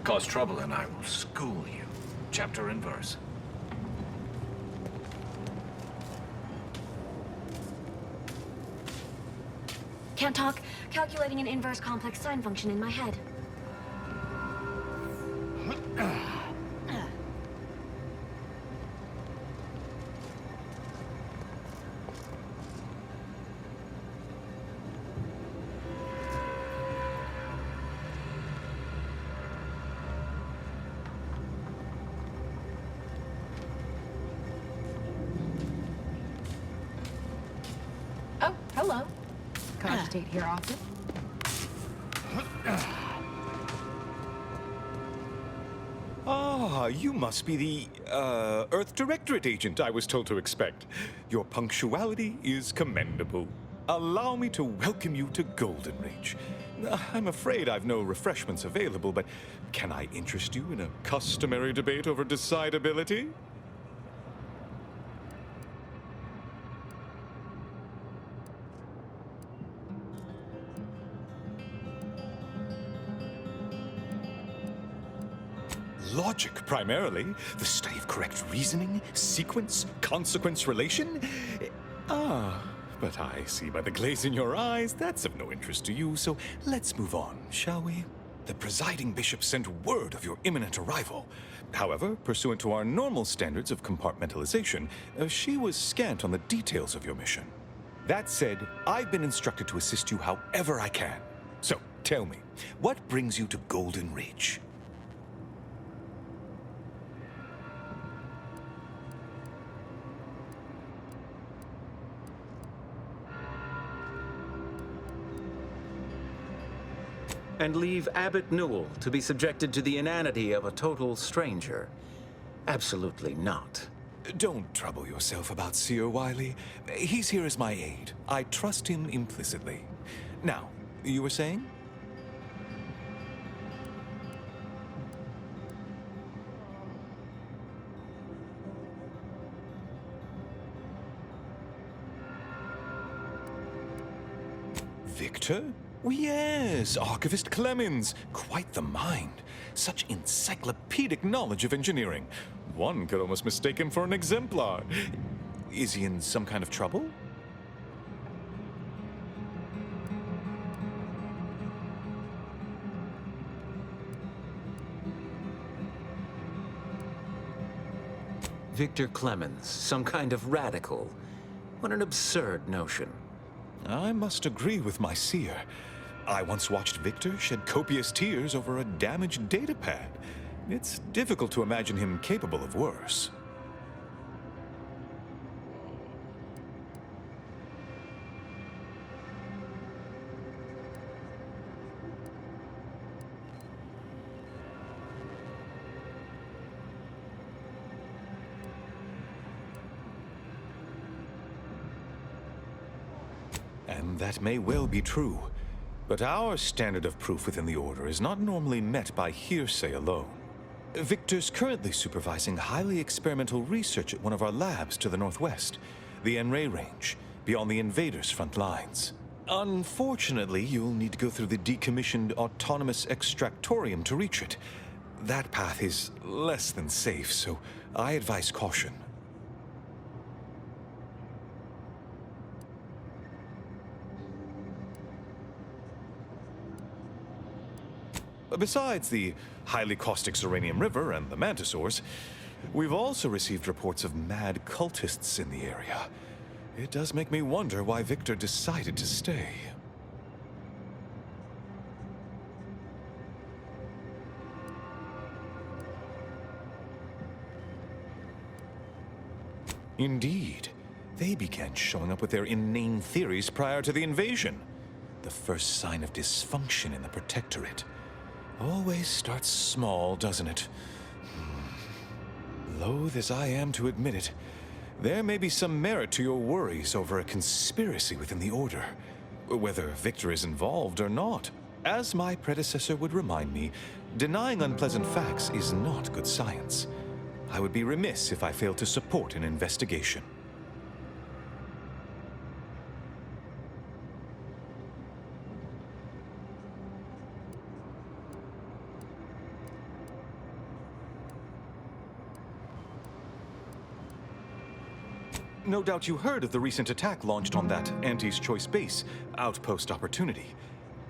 Cause trouble and I will school you, chapter and verse. Can't talk. Calculating an inverse complex sine function in my head. Oh, hello. Cogitate here often? Ah, you must be the, Earth Directorate agent I was told to expect. Your punctuality is commendable. Allow me to welcome you to Golden Ridge. I'm afraid I've no refreshments available, but can I interest you in a customary debate over decidability? Logic, primarily. The study of correct reasoning, sequence, consequence relation. Ah, but I see by the glaze in your eyes that's of no interest to you, so let's move on, shall we? The presiding bishop sent word of your imminent arrival. However, pursuant to our normal standards of compartmentalization, she was scant on the details of your mission. That said, I've been instructed to assist you however I can. So, tell me, what brings you to Golden Ridge? And leave Abbot Newell to be subjected to the inanity of a total stranger? Absolutely not. Don't trouble yourself about Seer Wiley. He's here as my aide. I trust him implicitly. Now, you were saying? Victor? Oh, yes, Archivist Clemens. Quite the mind. Such encyclopedic knowledge of engineering. One could almost mistake him for an exemplar. Is he in some kind of trouble? Victor Clemens, some kind of radical. What an absurd notion. I must agree with my seer. I once watched Victor shed copious tears over a damaged datapad. It's difficult to imagine him capable of worse. And that may well be true. But our standard of proof within the Order is not normally met by hearsay alone. Victor's currently supervising highly experimental research at one of our labs to the northwest, the Enray Range, beyond the invaders' front lines. Unfortunately, you'll need to go through the decommissioned autonomous extractorium to reach it. That path is less than safe, so I advise caution. Besides the highly caustic Zeranium River and the Mantisaurs, we've also received reports of mad cultists in the area. It does make me wonder why Victor decided to stay. Indeed, they began showing up with their inane theories prior to the invasion. The first sign of dysfunction in the Protectorate. Always starts small, doesn't it? Loath as I am to admit it, there may be some merit to your worries over a conspiracy within the Order, whether Victor is involved or not. As my predecessor would remind me, denying unpleasant facts is not good science. I would be remiss if I failed to support an investigation. No doubt you heard of the recent attack launched on that Anti's Choice base, Outpost Opportunity.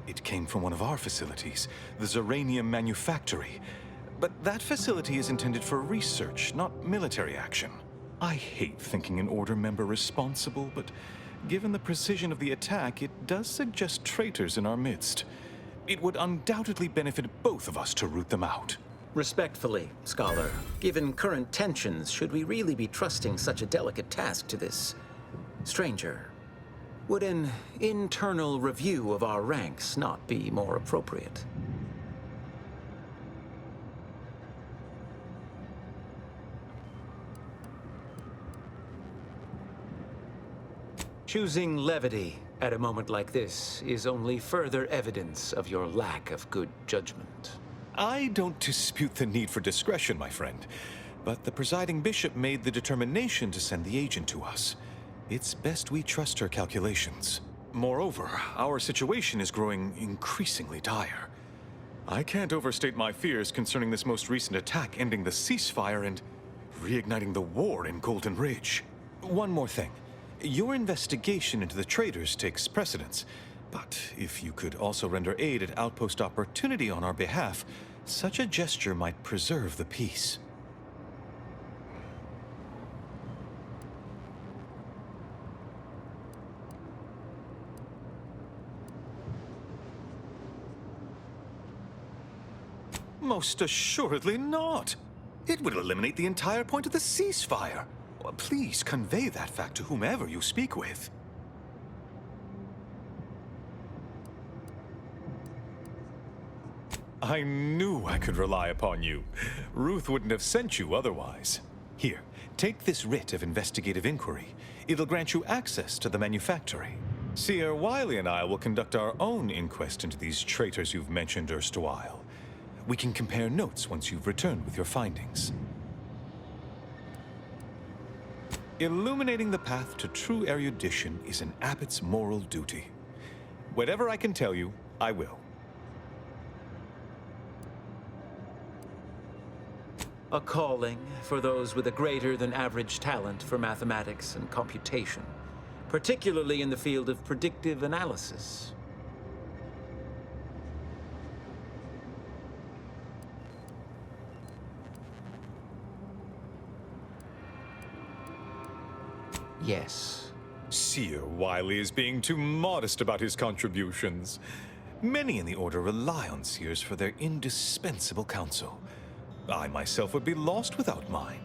It came from one of our facilities, the Zeranium Manufactory. But that facility is intended for research, not military action. I hate thinking an Order member responsible, but given the precision of the attack, it does suggest traitors in our midst. It would undoubtedly benefit both of us to root them out. Respectfully, Scholar, given current tensions, should we really be trusting such a delicate task to this stranger? Would an internal review of our ranks not be more appropriate? Choosing levity at a moment like this is only further evidence of your lack of good judgment. I don't dispute the need for discretion, my friend, but the presiding bishop made the determination to send the agent to us. It's best we trust her calculations. Moreover, our situation is growing increasingly dire. I can't overstate my fears concerning this most recent attack ending the ceasefire and reigniting the war in Golden Ridge. One more thing. Your investigation into the traitors takes precedence. But if you could also render aid at Outpost Opportunity on our behalf, such a gesture might preserve the peace. Most assuredly not. It would eliminate the entire point of the ceasefire. Please convey that fact to whomever you speak with. I knew I could rely upon you. Ruth wouldn't have sent you otherwise. Here, take this writ of investigative inquiry. It'll grant you access to the manufactory. Seer Wiley and I will conduct our own inquest into these traitors you've mentioned erstwhile. We can compare notes once you've returned with your findings. Illuminating the path to true erudition is an abbot's moral duty. Whatever I can tell you, I will. A calling for those with a greater than average talent for mathematics and computation, particularly in the field of predictive analysis. Yes. Seer Wiley is being too modest about his contributions. Many in the Order rely on Seers for their indispensable counsel. I myself would be lost without mine.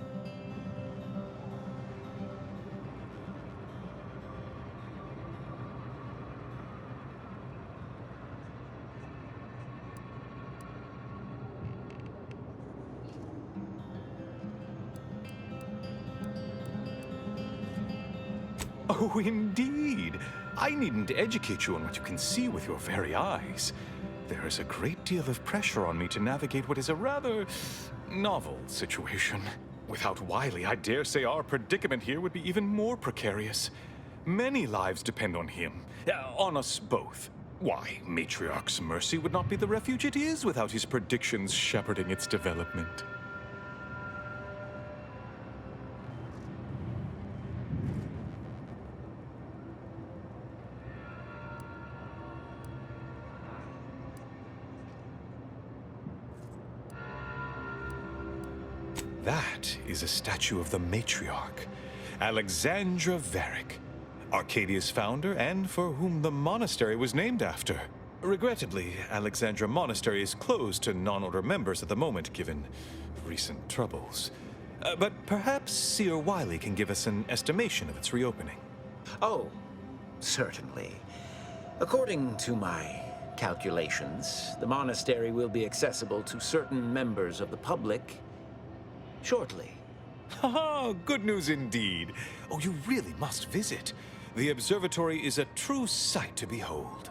Oh, indeed. I needn't educate you on what you can see with your very eyes. There is a great deal of pressure on me to navigate what is a rather novel situation. Without Wiley, I dare say our predicament here would be even more precarious. Many lives depend on him, on us both. Why, Matriarch's Mercy would not be the refuge it is without his predictions shepherding its development. That is a statue of the matriarch, Alexandra Varick, Arcadia's founder and for whom the monastery was named after. Regrettably, Alexandra Monastery is closed to non-order members at the moment, given recent troubles. But perhaps Seer Wiley can give us an estimation of its reopening. Oh, certainly. According to my calculations, the monastery will be accessible to certain members of the public shortly. Ha! Good news indeed. Oh, you really must visit. The observatory is a true sight to behold.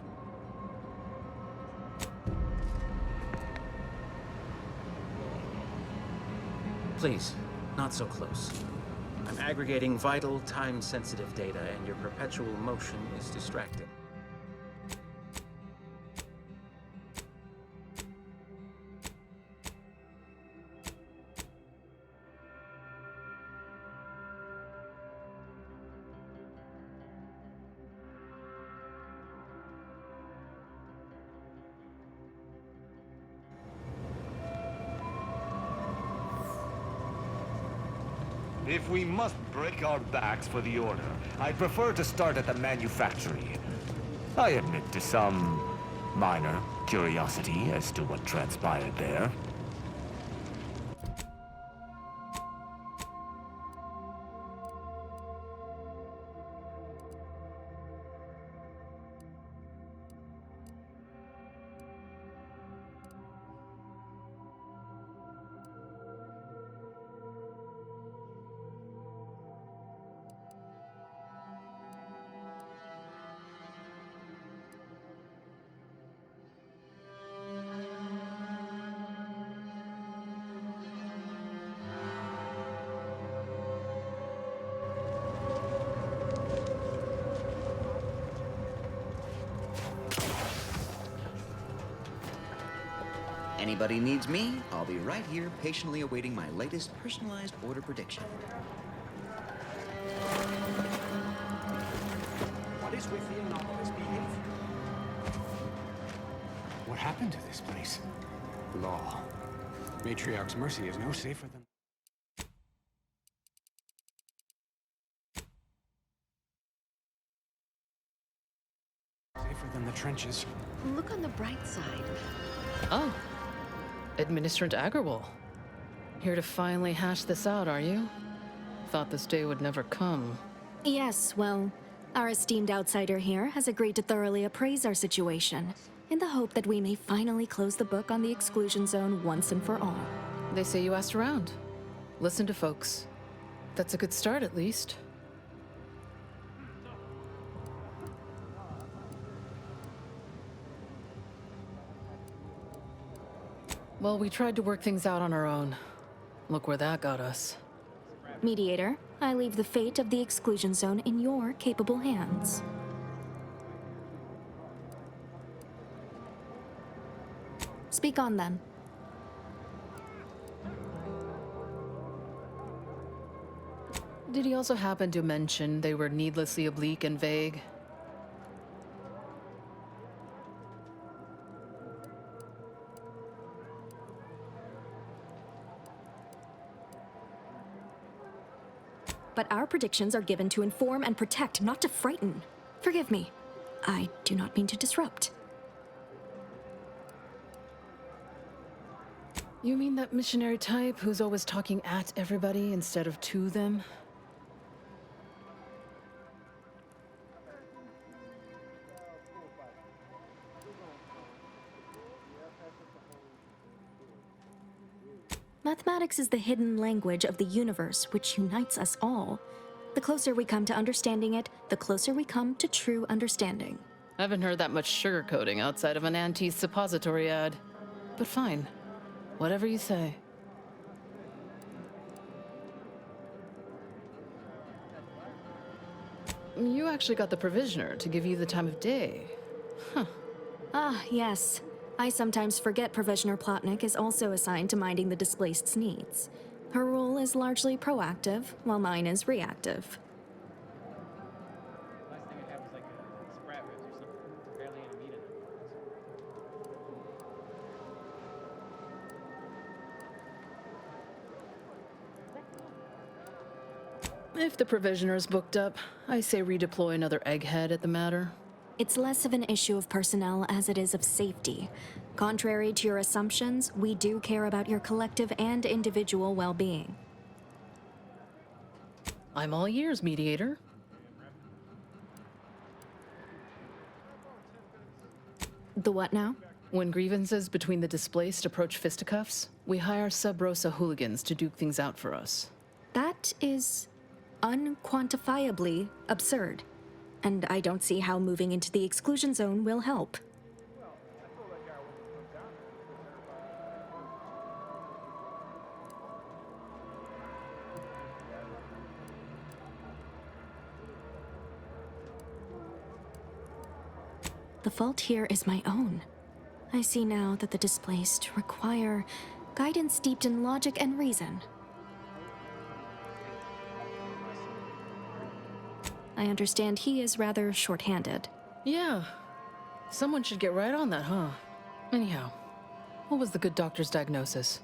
Please, not so close. I'm aggregating vital, time-sensitive data, and your perpetual motion is distracting. If we must break our backs for the Order, I'd prefer to start at the manufactory. I admit to some minor curiosity as to what transpired there. Anybody needs me, I'll be right here patiently awaiting my latest personalized order prediction. What is with the anomalous behavior? What happened to this place? Law. Matriarch's Mercy is no safer than... safer than the trenches. Look on the bright side. Oh. Administrator Agrawal. Here to finally hash this out, are you? Thought this day would never come. Yes, well, our esteemed outsider here has agreed to thoroughly appraise our situation, in the hope that we may finally close the book on the exclusion zone once and for all. They say you asked around. Listen to folks. That's a good start, at least. Well, we tried to work things out on our own. Look where that got us. Mediator, I leave the fate of the exclusion zone in your capable hands. Speak on then. Did he also happen to mention they were needlessly oblique and vague? But our predictions are given to inform and protect, not to frighten. Forgive me. I do not mean to disrupt. You mean that missionary type who's always talking at everybody instead of to them? Mathematics is the hidden language of the universe which unites us all. The closer we come to understanding it, the closer we come to true understanding. I haven't heard that much sugarcoating outside of an anti-suppository ad. But fine. Whatever you say. You actually got the provisioner to give you the time of day. Huh. Ah, yes. I sometimes forget Provisioner Plotnik is also assigned to minding the displaced's needs. Her role is largely proactive, while mine is reactive. If the provisioner's booked up, I say redeploy another egghead at the matter. It's less of an issue of personnel as it is of safety. Contrary to your assumptions, we do care about your collective and individual well-being. I'm all ears, mediator. The what now? When grievances between the displaced approach fisticuffs, we hire Sub Rosa hooligans to duke things out for us. That is unquantifiably absurd. And I don't see how moving into the exclusion zone will help. The fault here is my own. I see now that the displaced require guidance steeped in logic and reason. I understand he is rather short-handed. Yeah. Someone should get right on that, huh? Anyhow, what was the good doctor's diagnosis?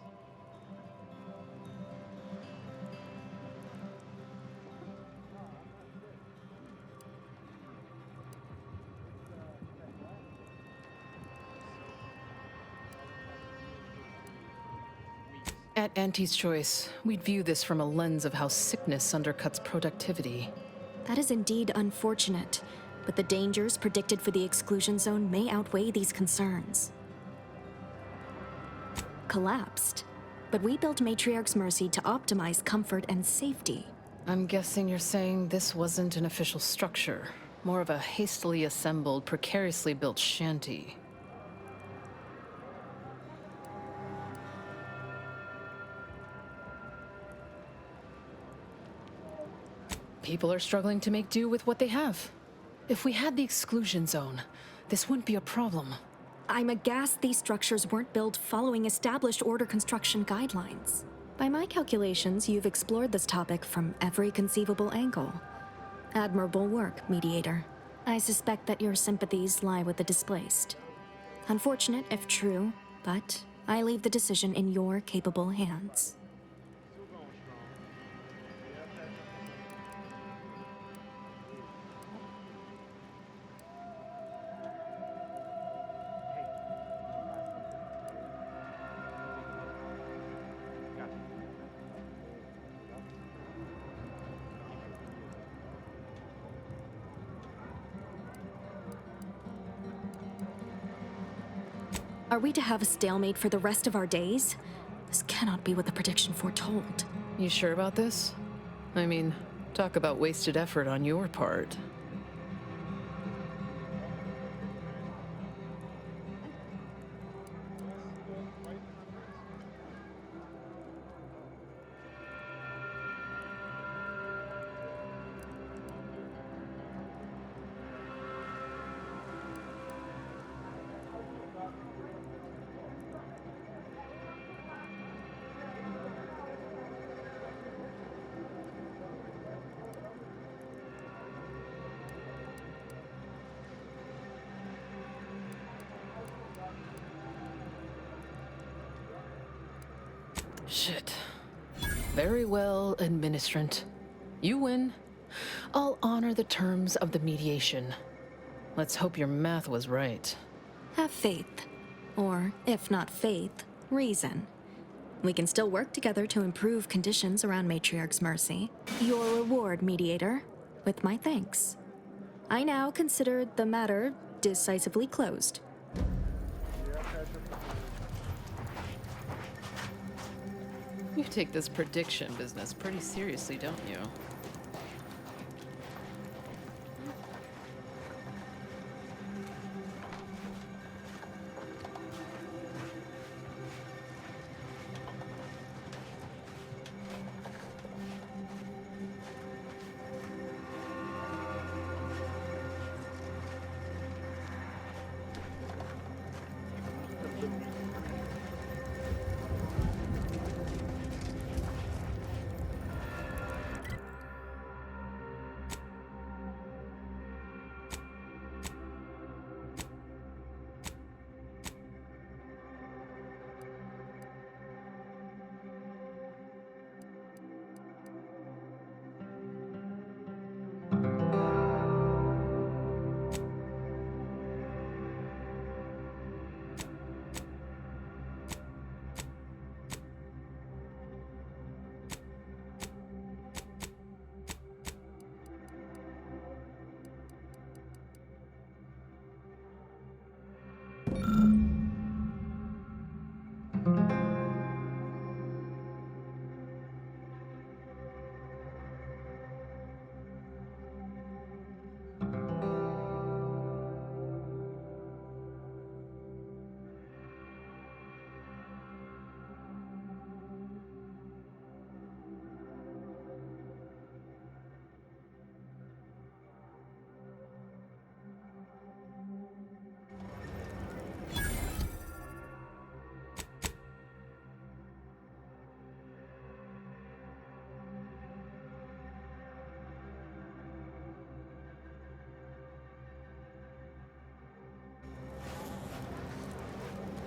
At Auntie's Choice, we'd view this from a lens of how sickness undercuts productivity. That is indeed unfortunate, but the dangers predicted for the exclusion zone may outweigh these concerns. Collapsed, but we built Matriarch's Mercy to optimize comfort and safety. I'm guessing you're saying this wasn't an official structure, more of a hastily assembled, precariously built shanty. People are struggling to make do with what they have. If we had the exclusion zone, this wouldn't be a problem. I'm aghast these structures weren't built following established order construction guidelines. By my calculations, you've explored this topic from every conceivable angle. Admirable work, Mediator. I suspect that your sympathies lie with the displaced. Unfortunate if true, but I leave the decision in your capable hands. Are we to have a stalemate for the rest of our days? This cannot be what the prediction foretold. You sure about this? I mean, talk about wasted effort on your part. Shit. Very well, administrant. You win. I'll honor the terms of the mediation. Let's hope your math was right. Have faith. Or, if not faith, reason. We can still work together to improve conditions around Matriarch's Mercy. Your reward, Mediator, with my thanks. I now consider the matter decisively closed. You take this prediction business pretty seriously, don't you?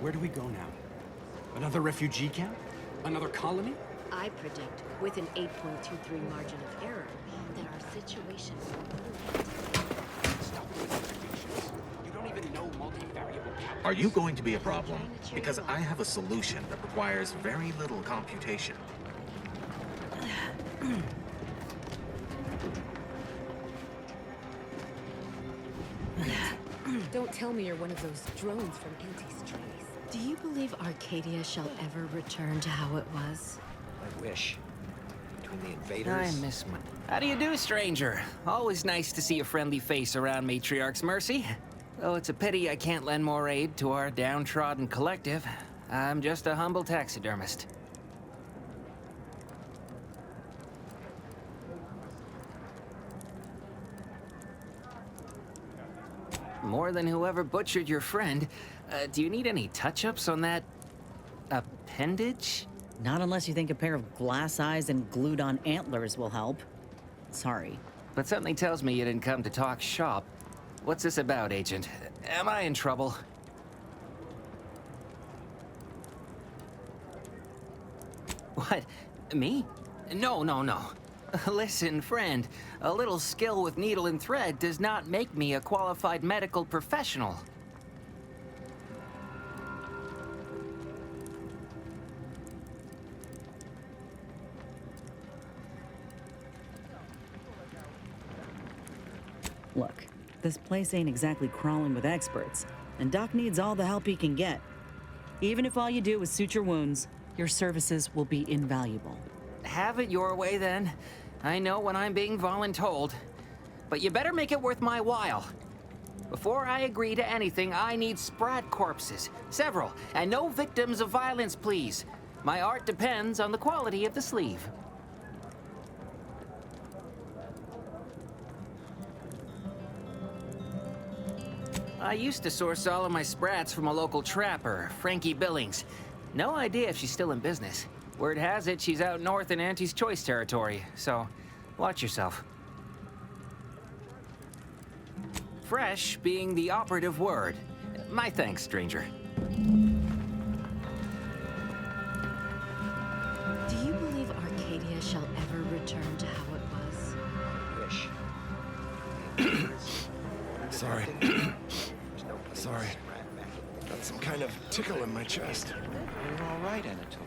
Where do we go now? Another refugee camp? Another colony? I predict, with an 8.23 margin of error, that our situation will improve. Stop doing predictions. You don't even know multivariable calculus. Are you going to be a problem? Because I have a solution that requires very little computation. Don't tell me you're one of those drones from Anti-Strays. Do you believe Arcadia shall ever return to how it was? I wish. Between the invaders... I miss my... How do you do, stranger? Always nice to see a friendly face around Matriarch's Mercy. Though it's a pity I can't lend more aid to our downtrodden collective. I'm just a humble taxidermist. More than whoever butchered your friend. Do you need any touch-ups on that... appendage? Not unless you think a pair of glass eyes and glued-on antlers will help. Sorry. But something tells me you didn't come to talk shop. What's this about, Agent? Am I in trouble? What? Me? No. Listen, friend. A little skill with needle and thread does not make me a qualified medical professional. Look, this place ain't exactly crawling with experts, and Doc needs all the help he can get. Even if all you do is suture wounds, your services will be invaluable. Have it your way, then. I know when I'm being voluntold. But you better make it worth my while. Before I agree to anything, I need sprat corpses. Several. And no victims of violence, please. My art depends on the quality of the sleeve. I used to source all of my sprats from a local trapper, Frankie Billings. No idea if she's still in business. Word has it she's out north in Auntie's Choice territory, so watch yourself. Fresh being the operative word. My thanks, stranger. shall ever return to how it was. Sorry. Sorry. Got some kind of tickle in my chest. You're all right, Anatoly.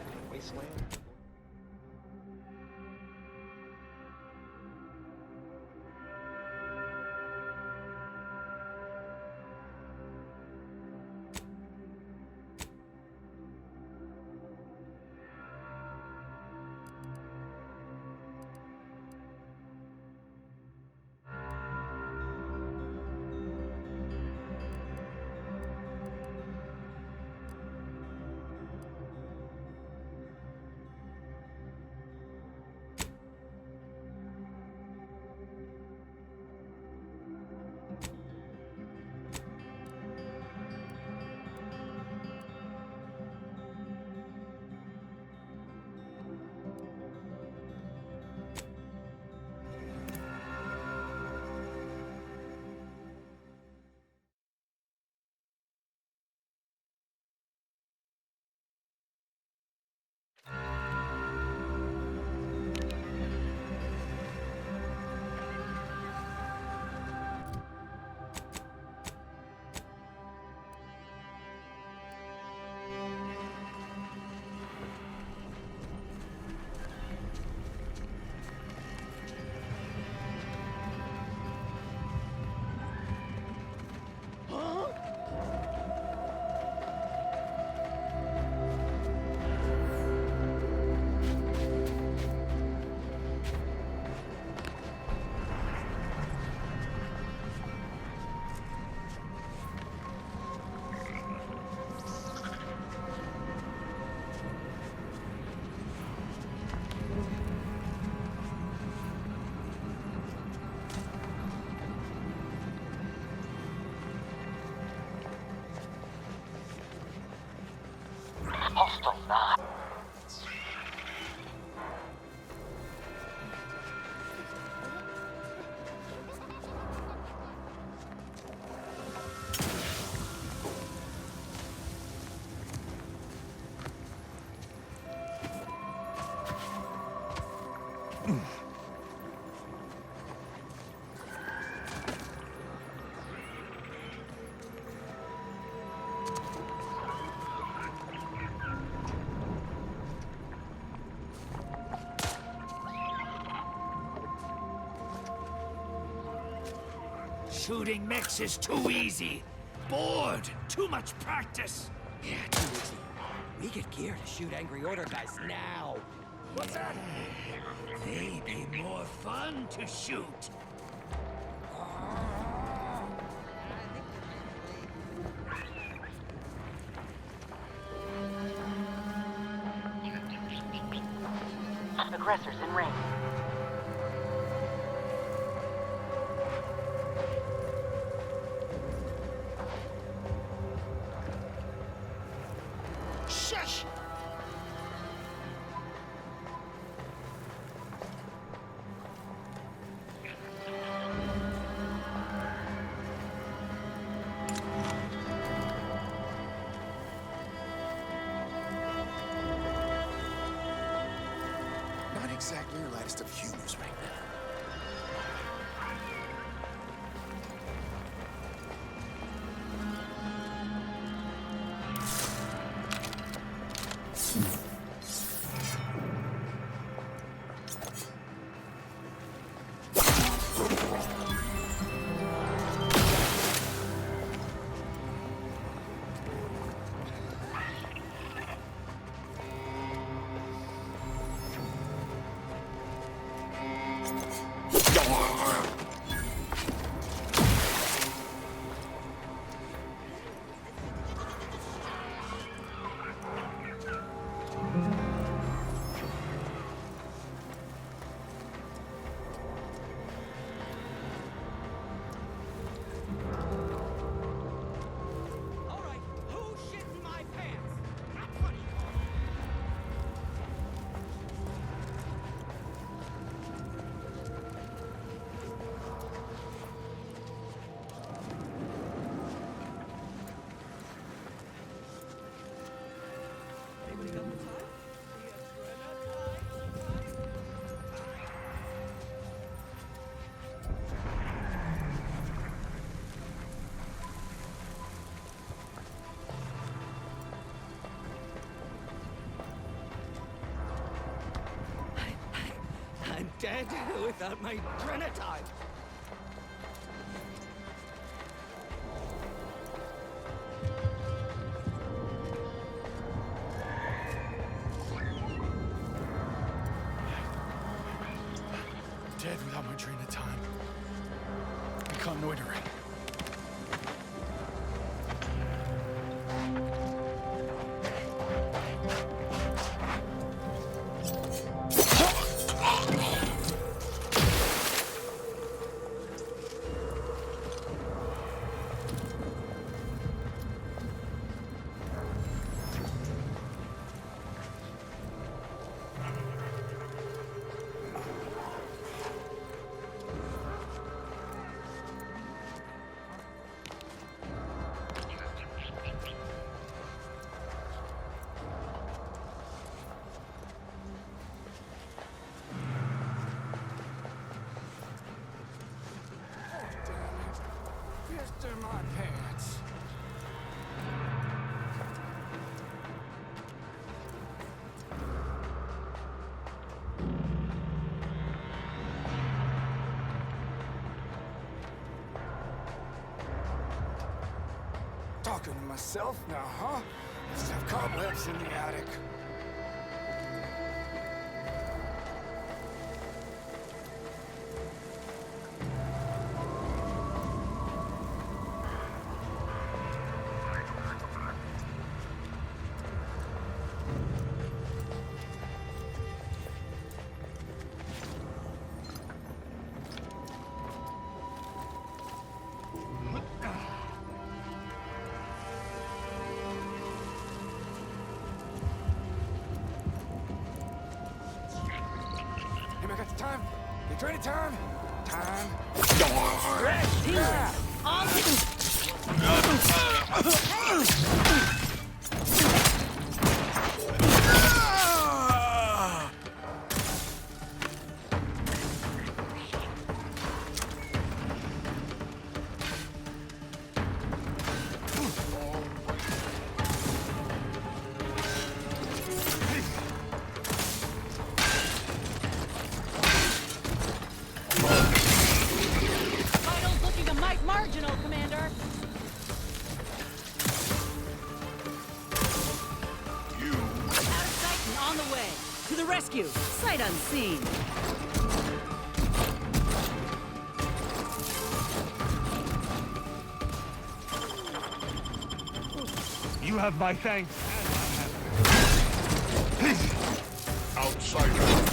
Shooting mechs is too easy. Bored. Too much practice. Yeah, too easy. We get gear to shoot Angry Order guys now. What's that? They be more fun to shoot. Aggressors in range. Shush! Not exactly your lightest of humors right now. dead without my grenadine. Dead without my train of time. Reconnoitering. Pissed in my pants. Talking to myself now, huh? Must have cobwebs in the attic. I got the time. You train it time. Time. Vitals looking a mite marginal, Commander. Out of sight and on the way. To the rescue. Sight unseen. You have my thanks. Outsider.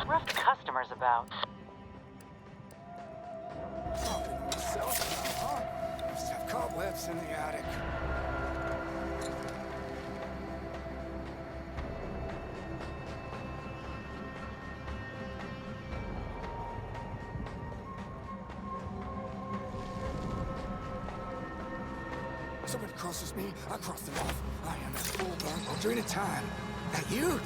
Rough customers about. Talking to myself now, huh? Must have cobwebs in the attic. Somebody crosses me, I cross them off. I am a full-blown Aldrina time. That you?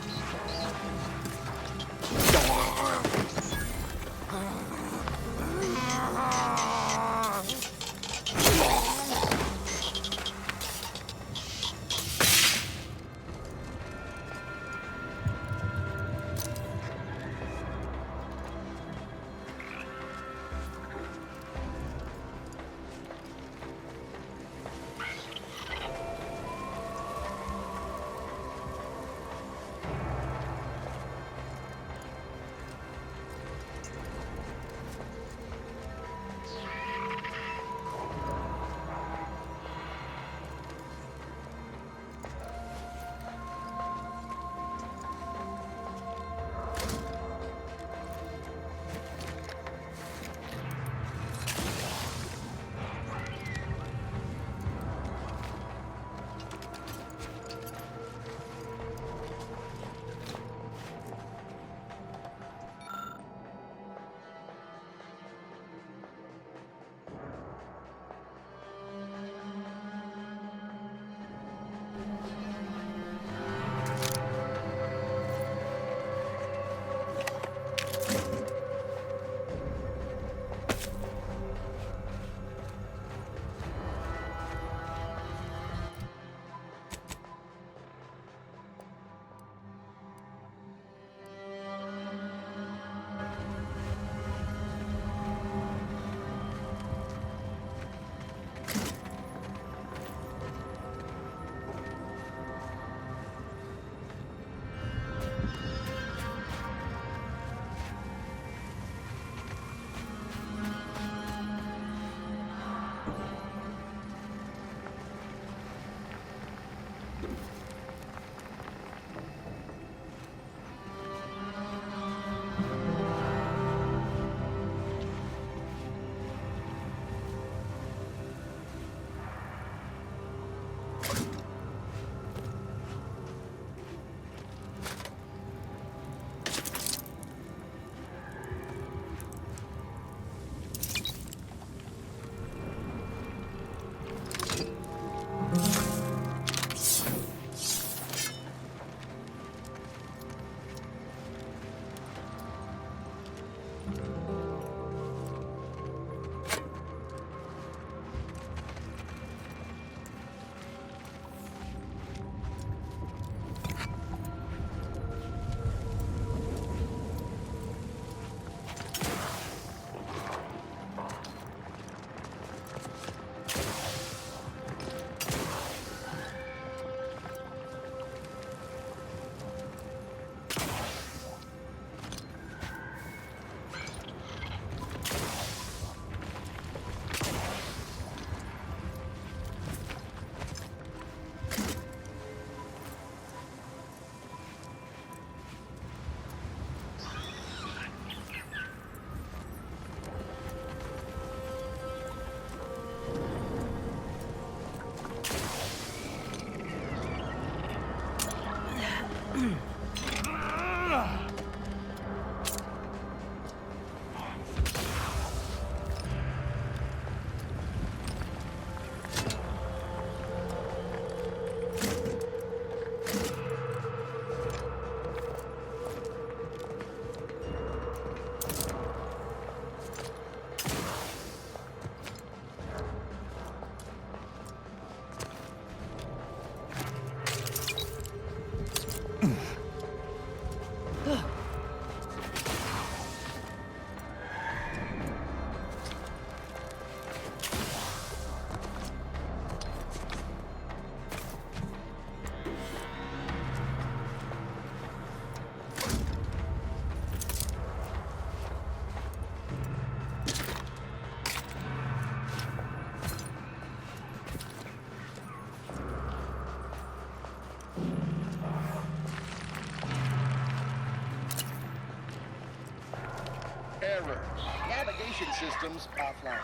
Error. Navigation systems offline.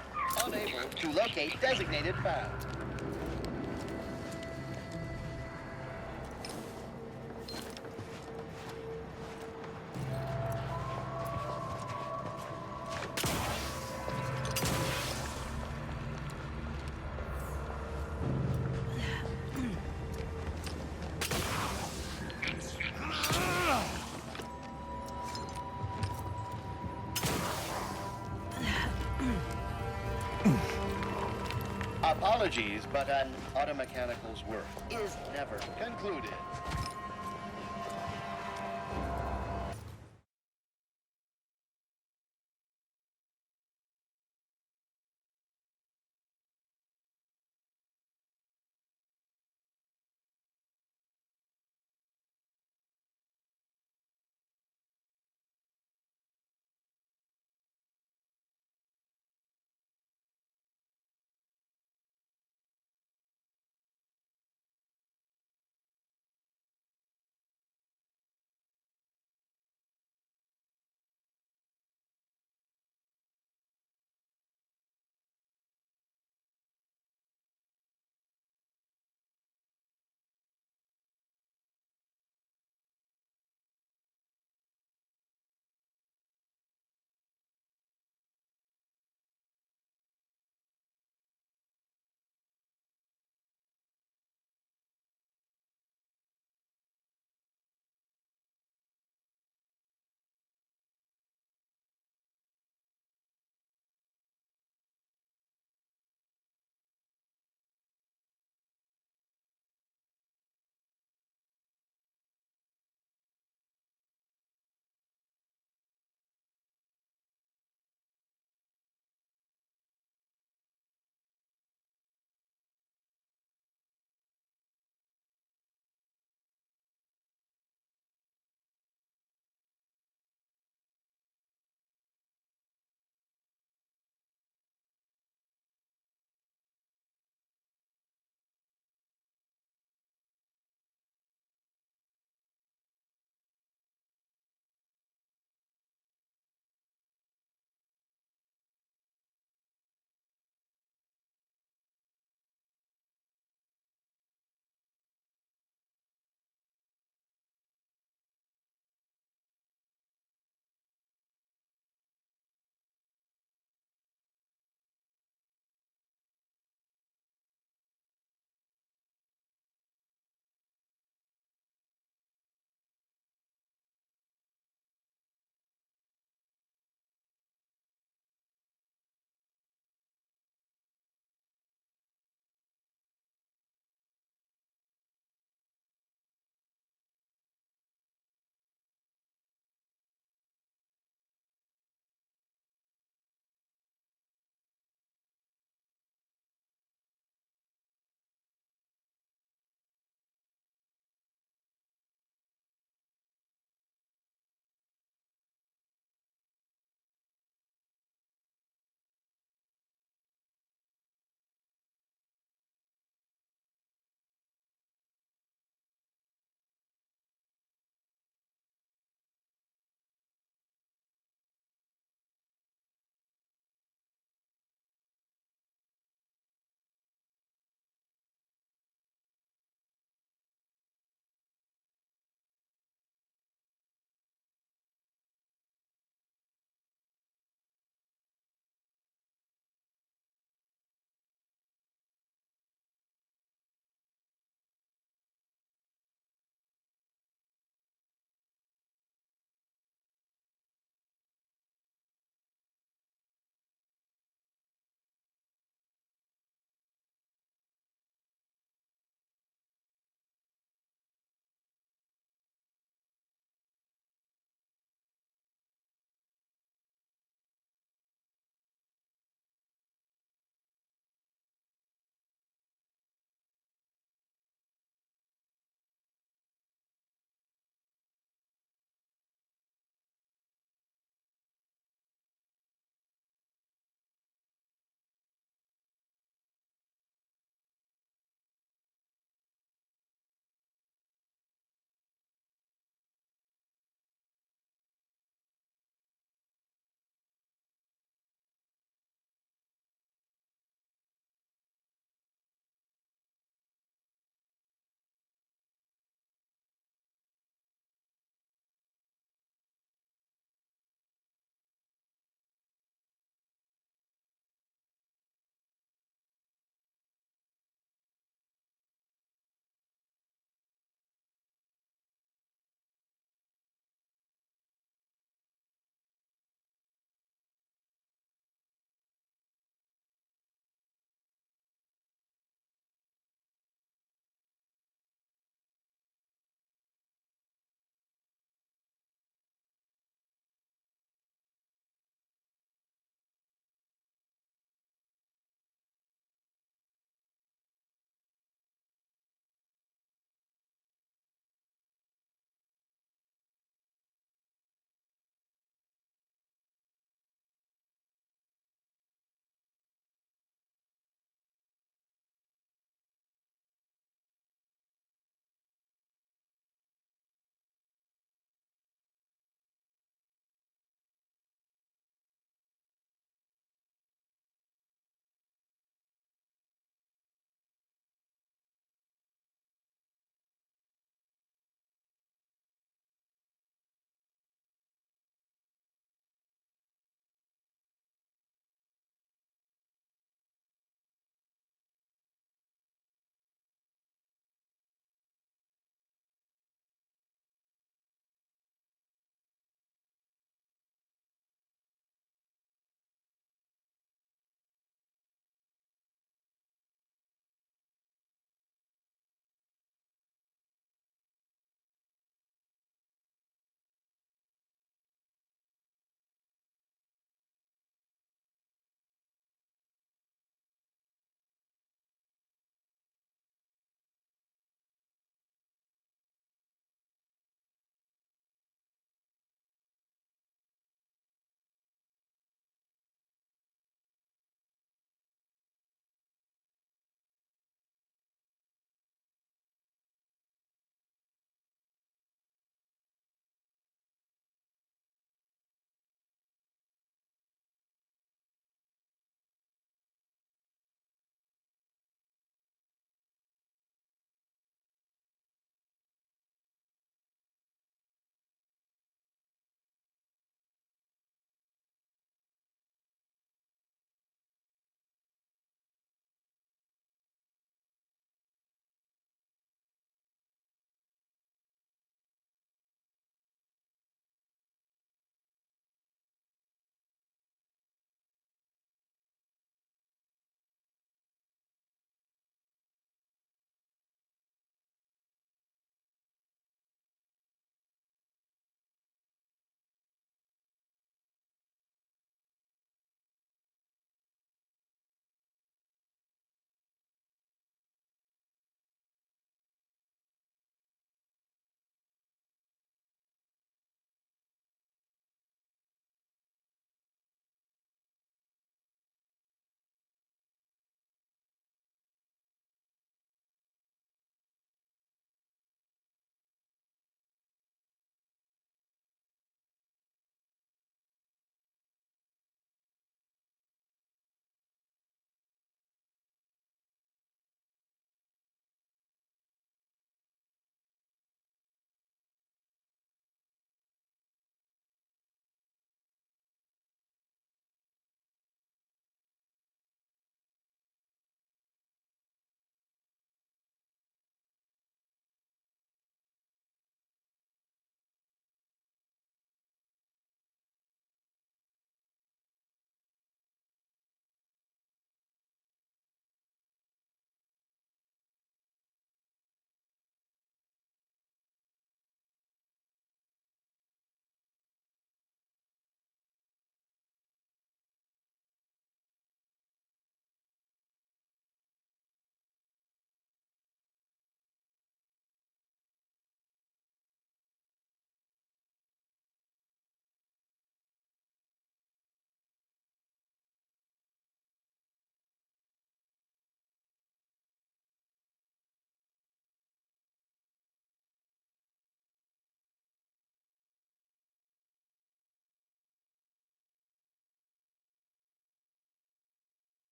Unable to locate designated path. Apologies, but an automechanical's work is never concluded.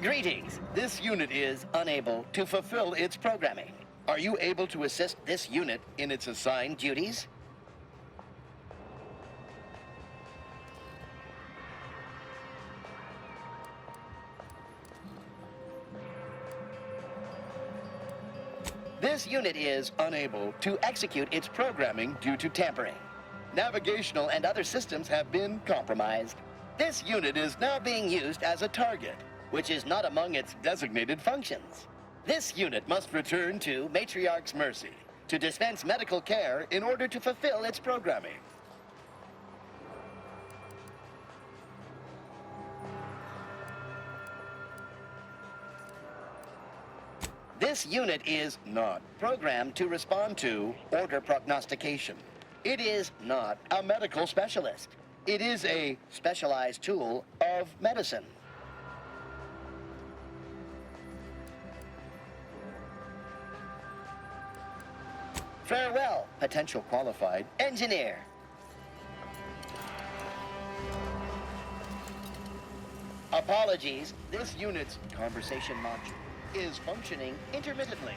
Greetings. This unit is unable to fulfill its programming. Are you able to assist this unit in its assigned duties? This unit is unable to execute its programming due to tampering. Navigational and other systems have been compromised. This unit is now being used as a target, which is not among its designated functions. This unit must return to Matriarch's Mercy to dispense medical care in order to fulfill its programming. This unit is not programmed to respond to order prognostication. It is not a medical specialist. It is a specialized tool of medicine. Farewell, potential qualified engineer. Apologies, this unit's conversation module is functioning intermittently.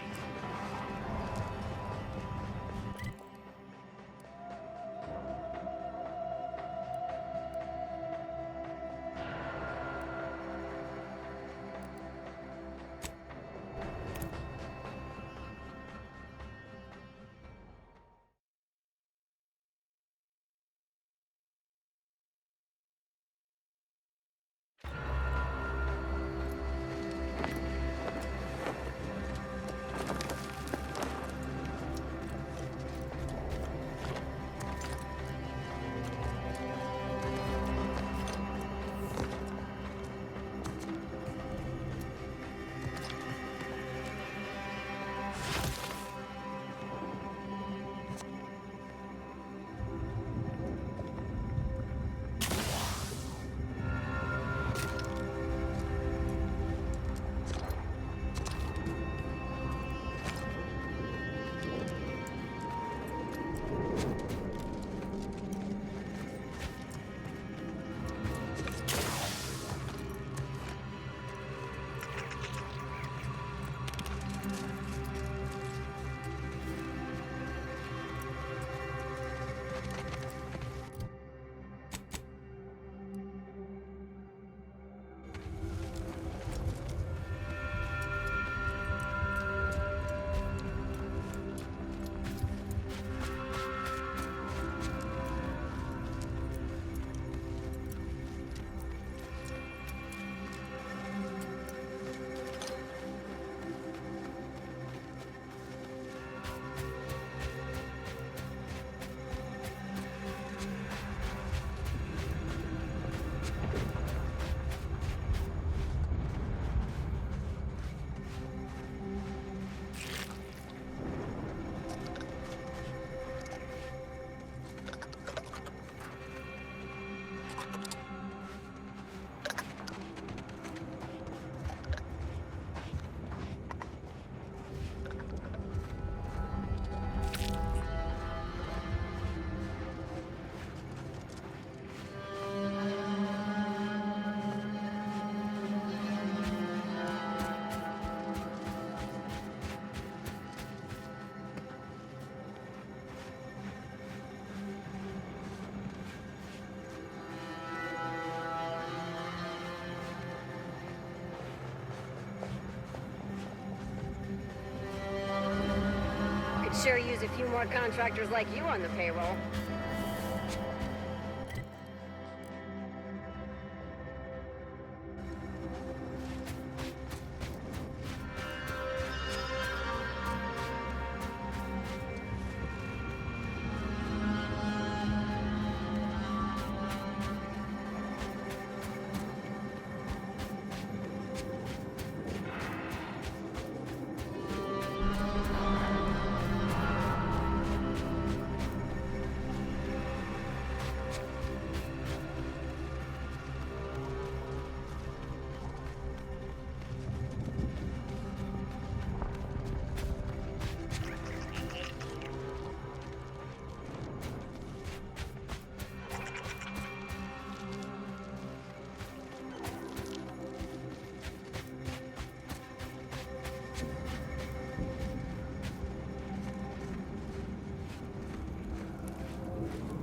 Sure use a few more contractors like you on the payroll.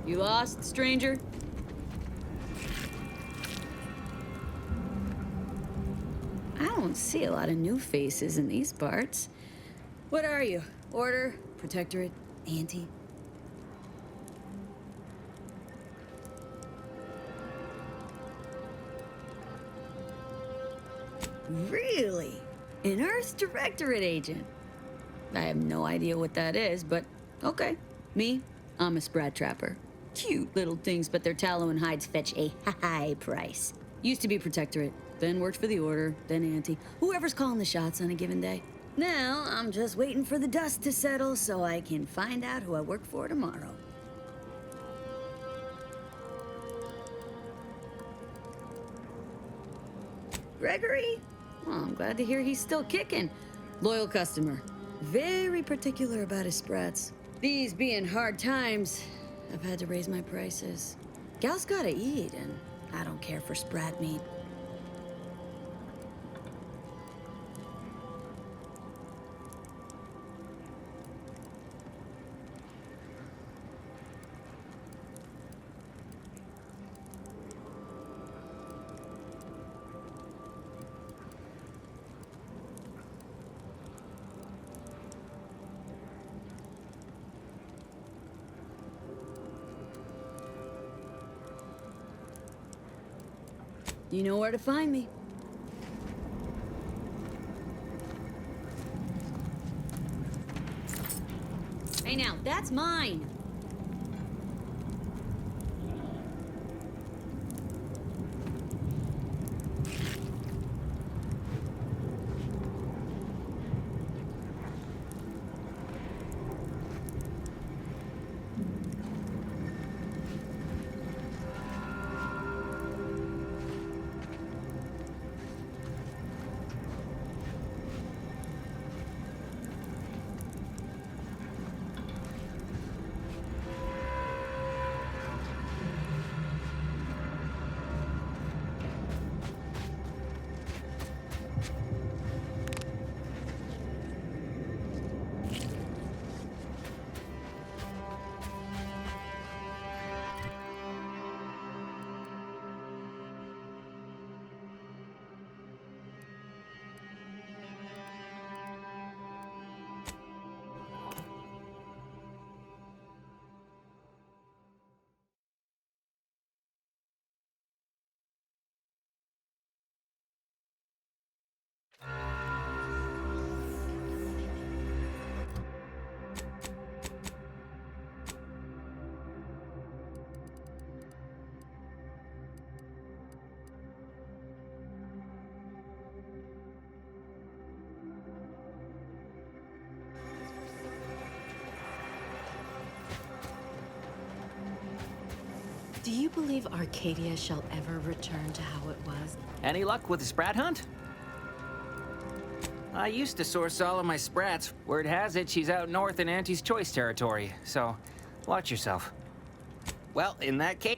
You lost, stranger? I don't see a lot of new faces in these parts. What are you? Order? Protectorate? Anti? Really? An Earth Directorate agent? I have no idea what that is, but okay. Me, I'm a Sprat Trapper. Cute little things, but their tallow and hides fetch a high price. Used to be Protectorate, then worked for the Order, then Anti. Whoever's calling the shots on a given day. Now, I'm just waiting for the dust to settle so I can find out who I work for tomorrow. Gregory? Well, I'm glad to hear he's still kicking. Loyal customer. Very particular about his sprats. These being hard times, I've had to raise my prices. Gal's gotta eat, and I don't care for sprat meat. You know where to find me. Hey now, that's mine! Do you believe Arcadia shall ever return to how it was? Any luck with the sprat hunt? I used to source all of my sprats. Word has it she's out north in Auntie's Choice territory, so watch yourself. Well, in that case...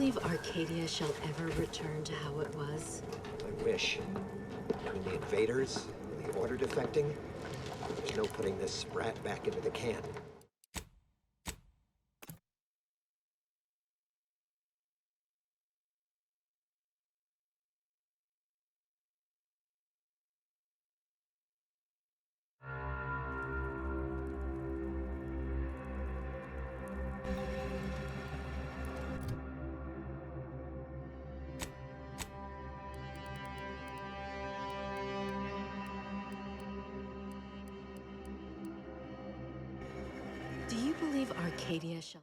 believe Arcadia shall ever return to how it was? I wish. Between the invaders and the Order defecting, there's no putting this sprat back into the can. Do you believe Arcadia shall...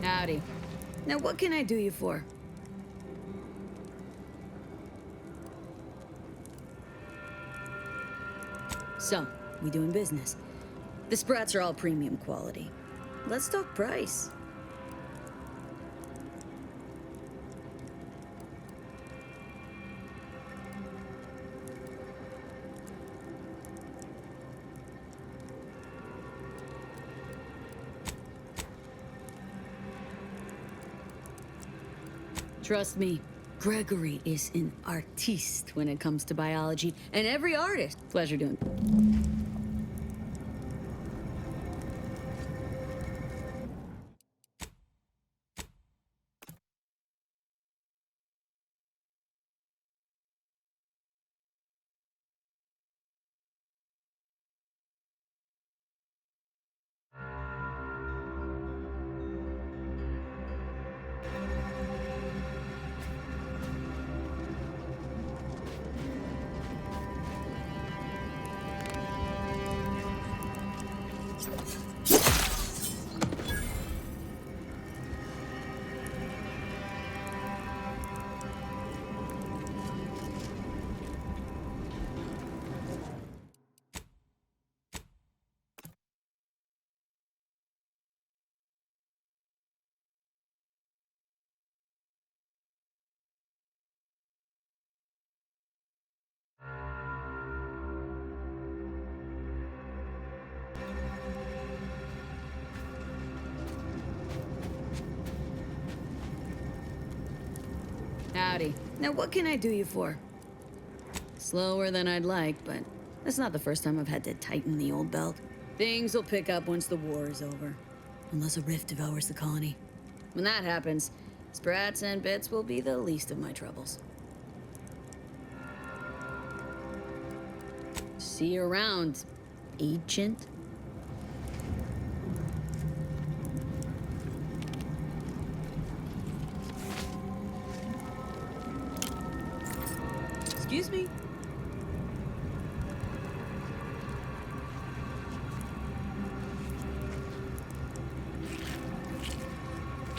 Howdy. Now what can I do you for? So, we doing business. The sprats are all premium quality. Let's talk price. Trust me, Gregory is an artiste when it comes to biology, and every artist. Pleasure doing. Howdy. Now what can I do you for? Slower than I'd like, but that's not the first time I've had to tighten the old belt. Things will pick up once the war is over. Unless a rift devours the colony. When that happens, sprats and bits will be the least of my troubles. See you around, agent. Excuse me?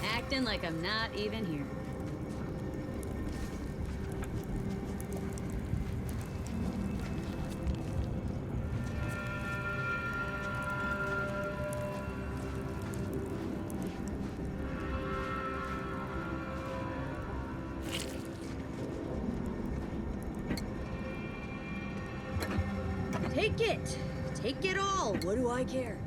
Acting like I'm not even here. Take it! Take it all! What do I care?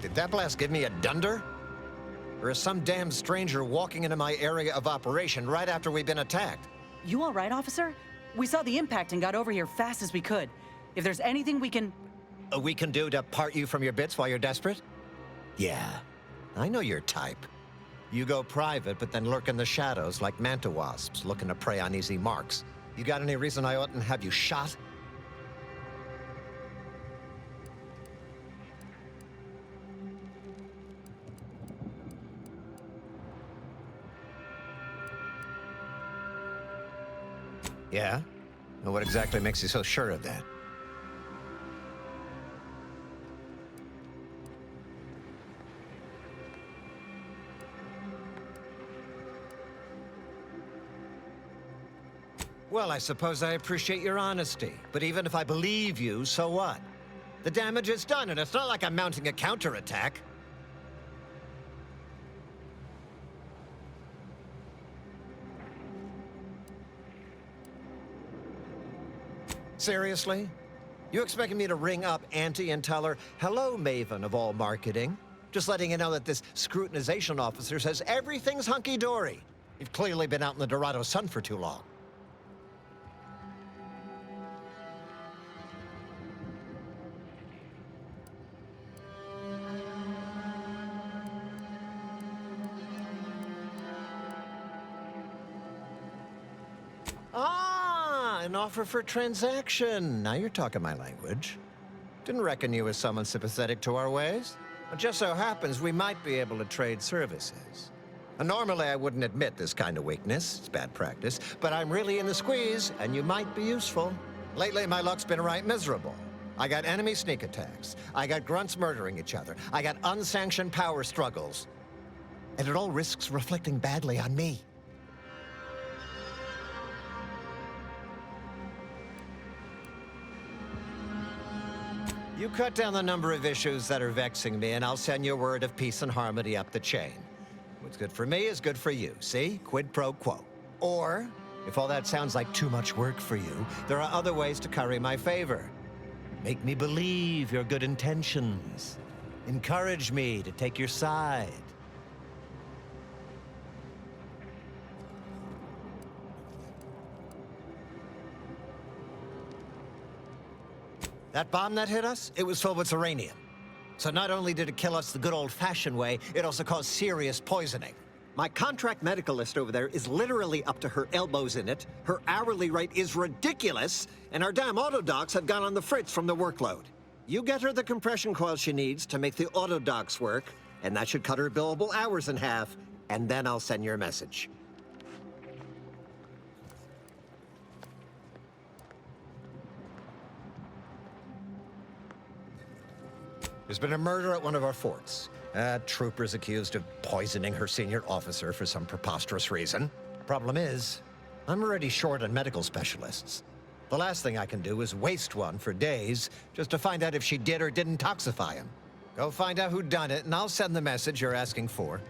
Did that blast give me a dunder? Or is some damn stranger walking into my area of operation right after we've been attacked? You all right, officer? We saw the impact and got over here fast as we could. If there's anything we can... We can do to part you from your bits while you're desperate? Yeah, I know your type. You go private, but then lurk in the shadows like manta wasps looking to prey on easy marks. You got any reason I oughtn't have you shot? Yeah? Well, what exactly makes you so sure of that? Well, I suppose I appreciate your honesty. But even if I believe you, so what? The damage is done, and it's not like I'm mounting a counterattack. Seriously? You expecting me to ring up Auntie and tell her, hello, Maven of all marketing? Just letting you know that this scrutinization officer says everything's hunky-dory. You've clearly been out in the Dorado sun for too long. An offer for transaction. Now you're talking my language. Didn't reckon you was someone sympathetic to our ways. It just so happens we might be able to trade services. And normally I wouldn't admit this kind of weakness. It's bad practice. But I'm really in the squeeze, and you might be useful. Lately, my luck's been right miserable. I got enemy sneak attacks. I got grunts murdering each other. I got unsanctioned power struggles. And it all risks reflecting badly on me. You cut down the number of issues that are vexing me, and I'll send you word of peace and harmony up the chain. What's good for me is good for you, see? Quid pro quo. Or, if all that sounds like too much work for you, there are other ways to curry my favor. Make me believe your good intentions. Encourage me to take your side. That bomb that hit us, it was filled with uranium. So not only did it kill us the good old-fashioned way, it also caused serious poisoning. My contract medicalist over there is literally up to her elbows in it, her hourly rate is ridiculous, and our damn autodocs have gone on the fritz from the workload. You get her the compression coil she needs to make the autodocs work, and that should cut her billable hours in half, and then I'll send your message. There's been a murder at one of our forts. Trooper's accused of poisoning her senior officer for some preposterous reason. Problem is, I'm already short on medical specialists. The last thing I can do is waste one for days just to find out if she did or didn't toxify him. Go find out who done it, and I'll send the message you're asking for.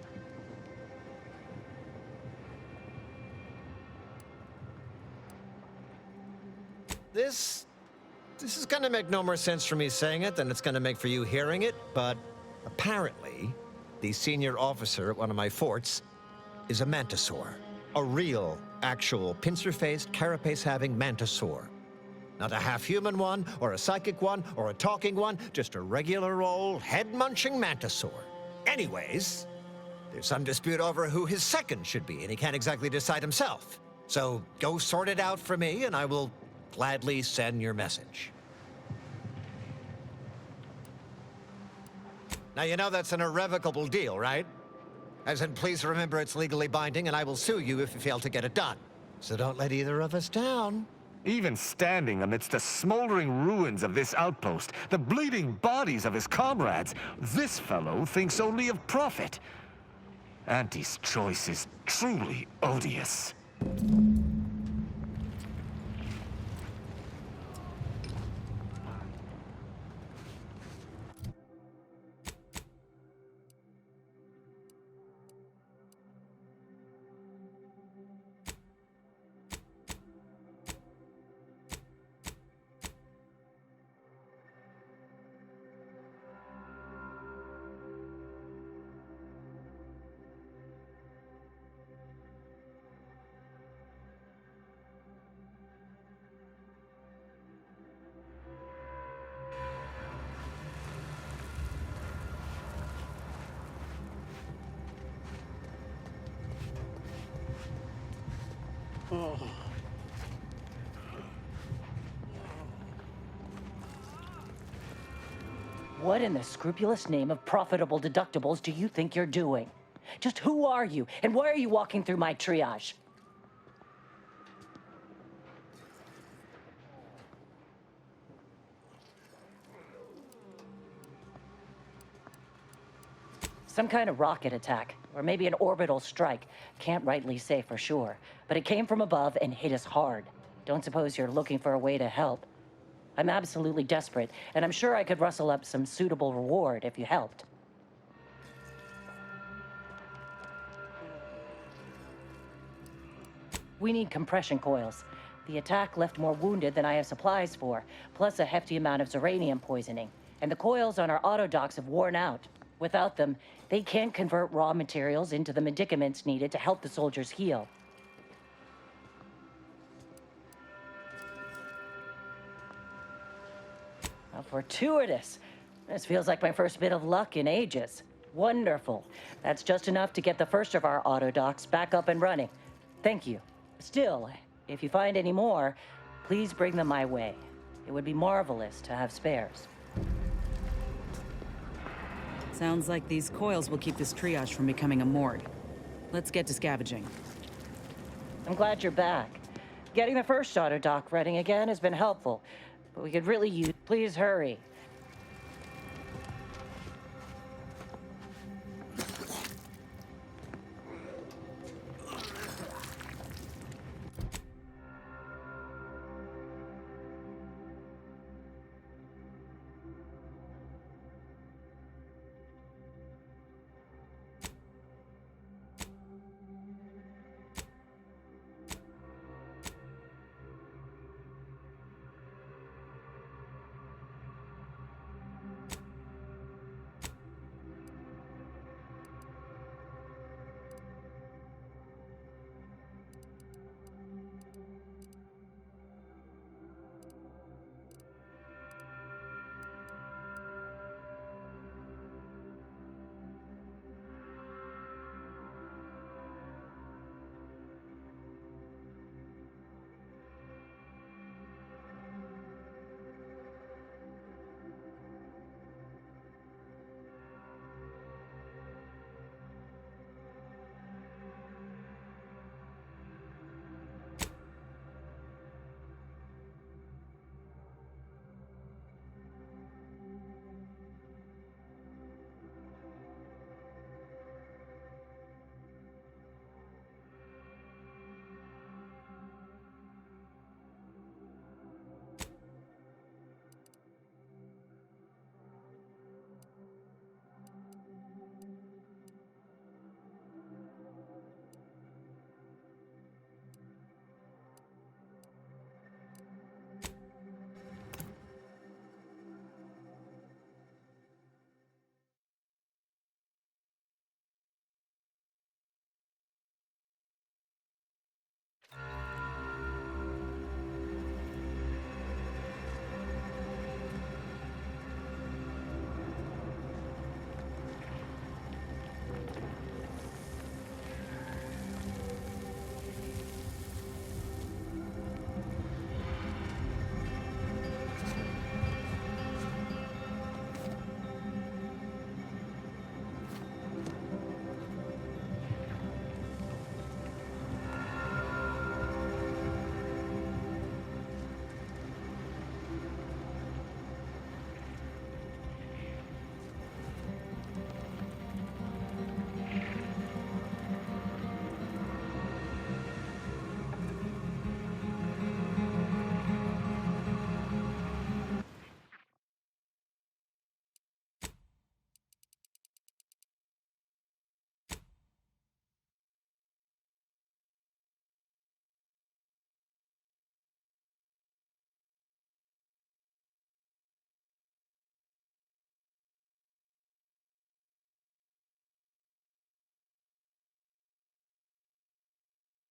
This is gonna make no more sense for me saying it than it's gonna make for you hearing it, but apparently, the senior officer at one of my forts is a mantisaur. A real, actual, pincer-faced, carapace-having mantisaur. Not a half-human one, or a psychic one, or a talking one, just a regular old, head-munching mantisaur. Anyways, there's some dispute over who his second should be, and he can't exactly decide himself. So go sort it out for me, and I will gladly send your message. Now, you know that's an irrevocable deal, right? As in, please remember it's legally binding, and I will sue you if you fail to get it done. So don't let either of us down. Even standing amidst the smoldering ruins of this outpost, the bleeding bodies of his comrades, this fellow thinks only of profit. Auntie's choice is truly odious. What in the scrupulous name of profitable deductibles do you think you're doing? Just who are you, and why are you walking through my triage? Some kind of rocket attack, or maybe an orbital strike. Can't rightly say for sure, but it came from above and hit us hard. Don't suppose you're looking for a way to help? I'm absolutely desperate, and I'm sure I could rustle up some suitable reward if you helped. We need compression coils. The attack left more wounded than I have supplies for, plus a hefty amount of zeranium poisoning. And the coils on our autodocs have worn out. Without them, they can't convert raw materials into the medicaments needed to help the soldiers heal. How fortuitous. This feels like my first bit of luck in ages. Wonderful. That's just enough to get the first of our autodocs back up and running. Thank you. Still, if you find any more, please bring them my way. It would be marvelous to have spares. Sounds like these coils will keep this triage from becoming a morgue. Let's get to scavenging. I'm glad you're back. Getting the first autodoc running again has been helpful, but we could really use... Please hurry.